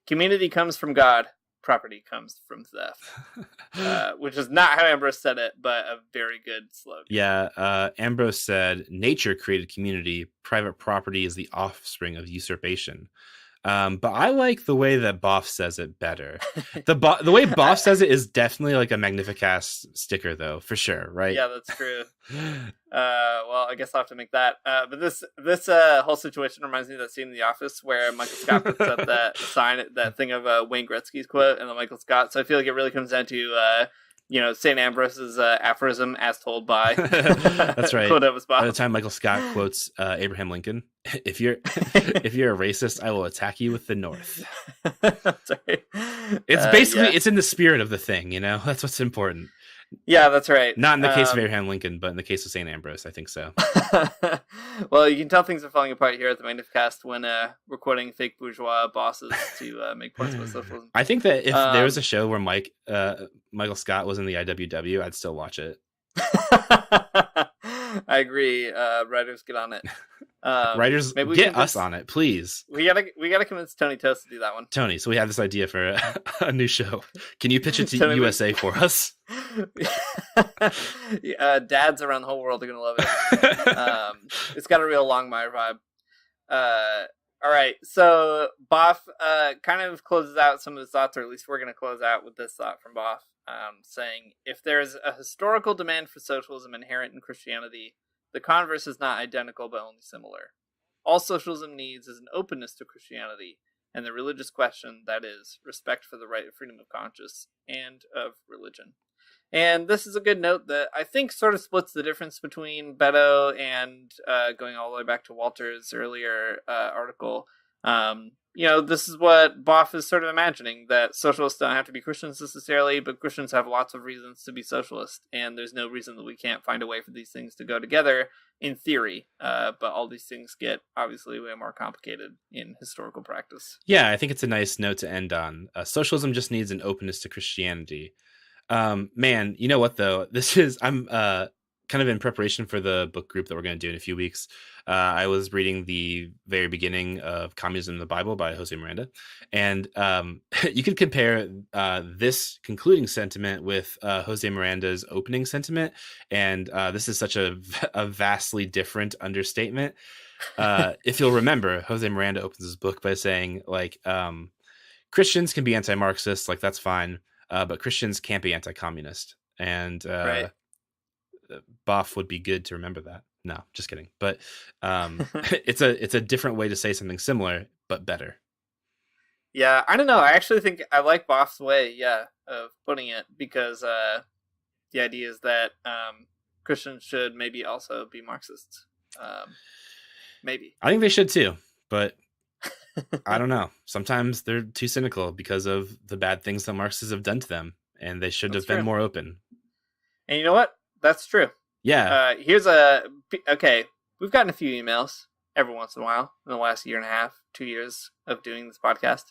"Community comes from God, property comes from theft," which is not how Ambrose said it, but a very good slogan. Yeah, Ambrose said, "Nature created community. Private property is the offspring of usurpation." But I like the way that Boff says it better. The way Boff says it is definitely like a Magnificast sticker, though, for sure, right? Yeah, that's true. Well, I guess I'll have to make that. But this whole situation reminds me of that scene in The Office where Michael Scott puts up that sign, that thing of Wayne Gretzky's quote, and then Michael Scott. So I feel like it really comes down to St. Ambrose's aphorism as told by. That's right. Quote of his boss. By the time Michael Scott quotes Abraham Lincoln, if you're a racist, I will attack you with the North. That's right. It's basically it's in the spirit of the thing, That's what's important. Yeah, that's right. Not in the case of Abraham Lincoln, but in the case of St. Ambrose, I think so. Well, you can tell things are falling apart here at the Magnificast when we're quoting fake bourgeois bosses to make points about socialism. I think that if there was a show where Michael Scott was in the IWW, I'd still watch it. I agree. Writers, get on it. Writers, maybe get us on it, please. We gotta convince Tony Toast to do that one. Tony, so we have this idea for a new show. Can you pitch it to USA for us? Dads around the whole world are gonna love it. It's got a real Longmire vibe. All right, so Boff kind of closes out some of his thoughts, or at least we're going to close out with this thought from Boff, saying, if there's a historical demand for socialism inherent in Christianity, the converse is not identical but only similar. All socialism needs is an openness to Christianity, and the religious question, that is, respect for the right of freedom of conscience and of religion. And this is a good note that I think sort of splits the difference between Beto and going all the way back to Walter's earlier article. This is what Boff is sort of imagining, that socialists don't have to be Christians necessarily, but Christians have lots of reasons to be socialist, and there's no reason that we can't find a way for these things to go together in theory. But all these things get obviously way more complicated in historical practice. Yeah, I think it's a nice note to end on. Socialism just needs an openness to Christianity. Man, you know what though? I'm kind of in preparation for the book group that we're going to do in a few weeks. I was reading the very beginning of Communism in the Bible by Jose Miranda, and you could compare this concluding sentiment with Jose Miranda's opening sentiment, and this is such a vastly different understatement. If you'll remember, Jose Miranda opens his book by saying, Christians can be anti-Marxist, that's fine. But Christians can't be anti-communist, and right. Boff would be good to remember that. No, just kidding. But it's a different way to say something similar, but better. Yeah, I don't know. I actually think I like Boff's way, of putting it, because the idea is that Christians should maybe also be Marxists. Maybe. I think they should too, but I don't know. Sometimes they're too cynical because of the bad things that Marxists have done to them, and they should have been more open. And you know what? That's true. Yeah. We've gotten a few emails every once in a while in the last year and a half, 2 years of doing this podcast.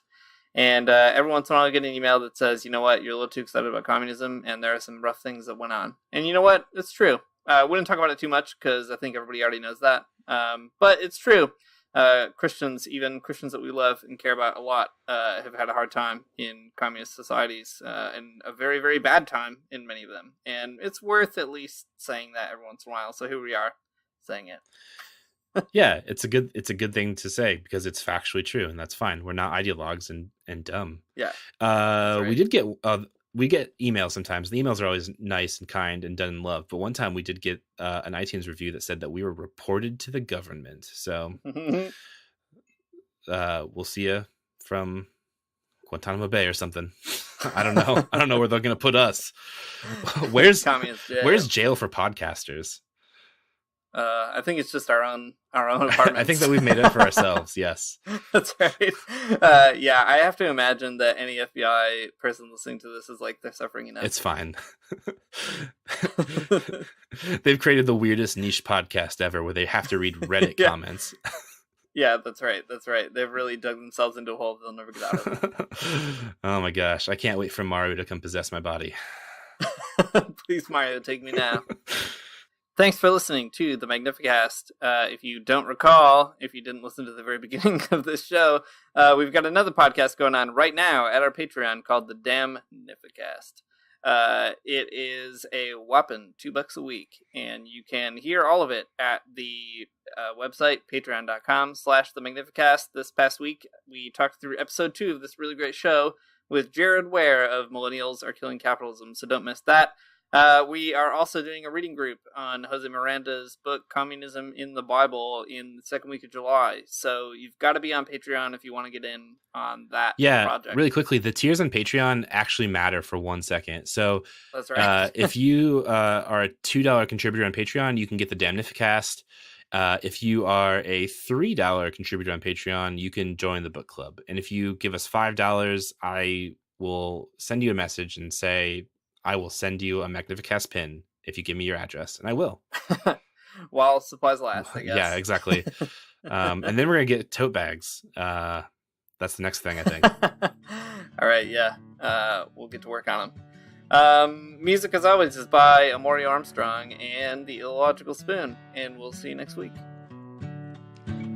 And every once in a while I get an email that says, you know what, you're a little too excited about communism, and there are some rough things that went on. And you know what? It's true. We didn't talk about it too much because I think everybody already knows that. But it's true. Christians, even Christians that we love and care about a lot, have had a hard time in communist societies, and a very, very bad time in many of them. And it's worth at least saying that every once in a while. So here we are saying it. Yeah, it's a good thing to say because it's factually true, and that's fine. We're not ideologues and dumb. Yeah. Right. We get emails sometimes. The emails are always nice and kind and done in love. But one time we did get an iTunes review that said that we were reported to the government. So we'll see you from Guantanamo Bay or something. I don't know. I don't know where they're going to put us. Where's jail for podcasters? I think it's just our own apartments. I think that we've made it for ourselves. Yes, that's right. Yeah, I have to imagine that any FBI person listening to this is like they're suffering enough. It's fine. They've created the weirdest niche podcast ever, where they have to read Reddit comments. Yeah, that's right. That's right. They've really dug themselves into a hole they'll never get out of. Oh my gosh, I can't wait for Mario to come possess my body. Please, Mario, take me now. Thanks for listening to the Magnificast. If you don't recall, if you didn't listen to the very beginning of this show, we've got another podcast going on right now at our Patreon called the Magnificast. It is a whopping $2 a week, and you can hear all of it at the website, patreon.com/the Magnificast. This past week, we talked through episode 2 of this really great show with Jared Ware of Millennials Are Killing Capitalism, so don't miss that. We are also doing a reading group on Jose Miranda's book, Communism in the Bible, in the second week of July. So you've got to be on Patreon if you want to get in on that project. Really quickly, the tiers on Patreon actually matter for 1 second. So that's right. If you are a $2 contributor on Patreon, you can get the Magnificast. If you are a $3 contributor on Patreon, you can join the book club. And if you give us $5, I will send you a message and say, I will send you a Magnificast pin if you give me your address, and I will. While supplies last, I guess. Yeah, exactly. And then we're going to get tote bags. That's the next thing, I think. All right, yeah. We'll get to work on them. Music, as always, is by Amori Armstrong and the Illogical Spoon, and we'll see you next week.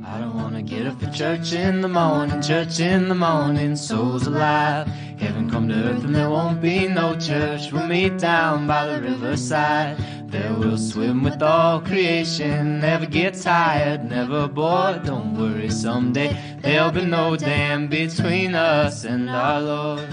I don't wanna get up for church in the morning, souls alive. Heaven come to earth and there won't be no church. We'll meet down by the riverside. There we'll swim with all creation. Never get tired, never bored. Don't worry, someday there'll be no dam between us and our Lord.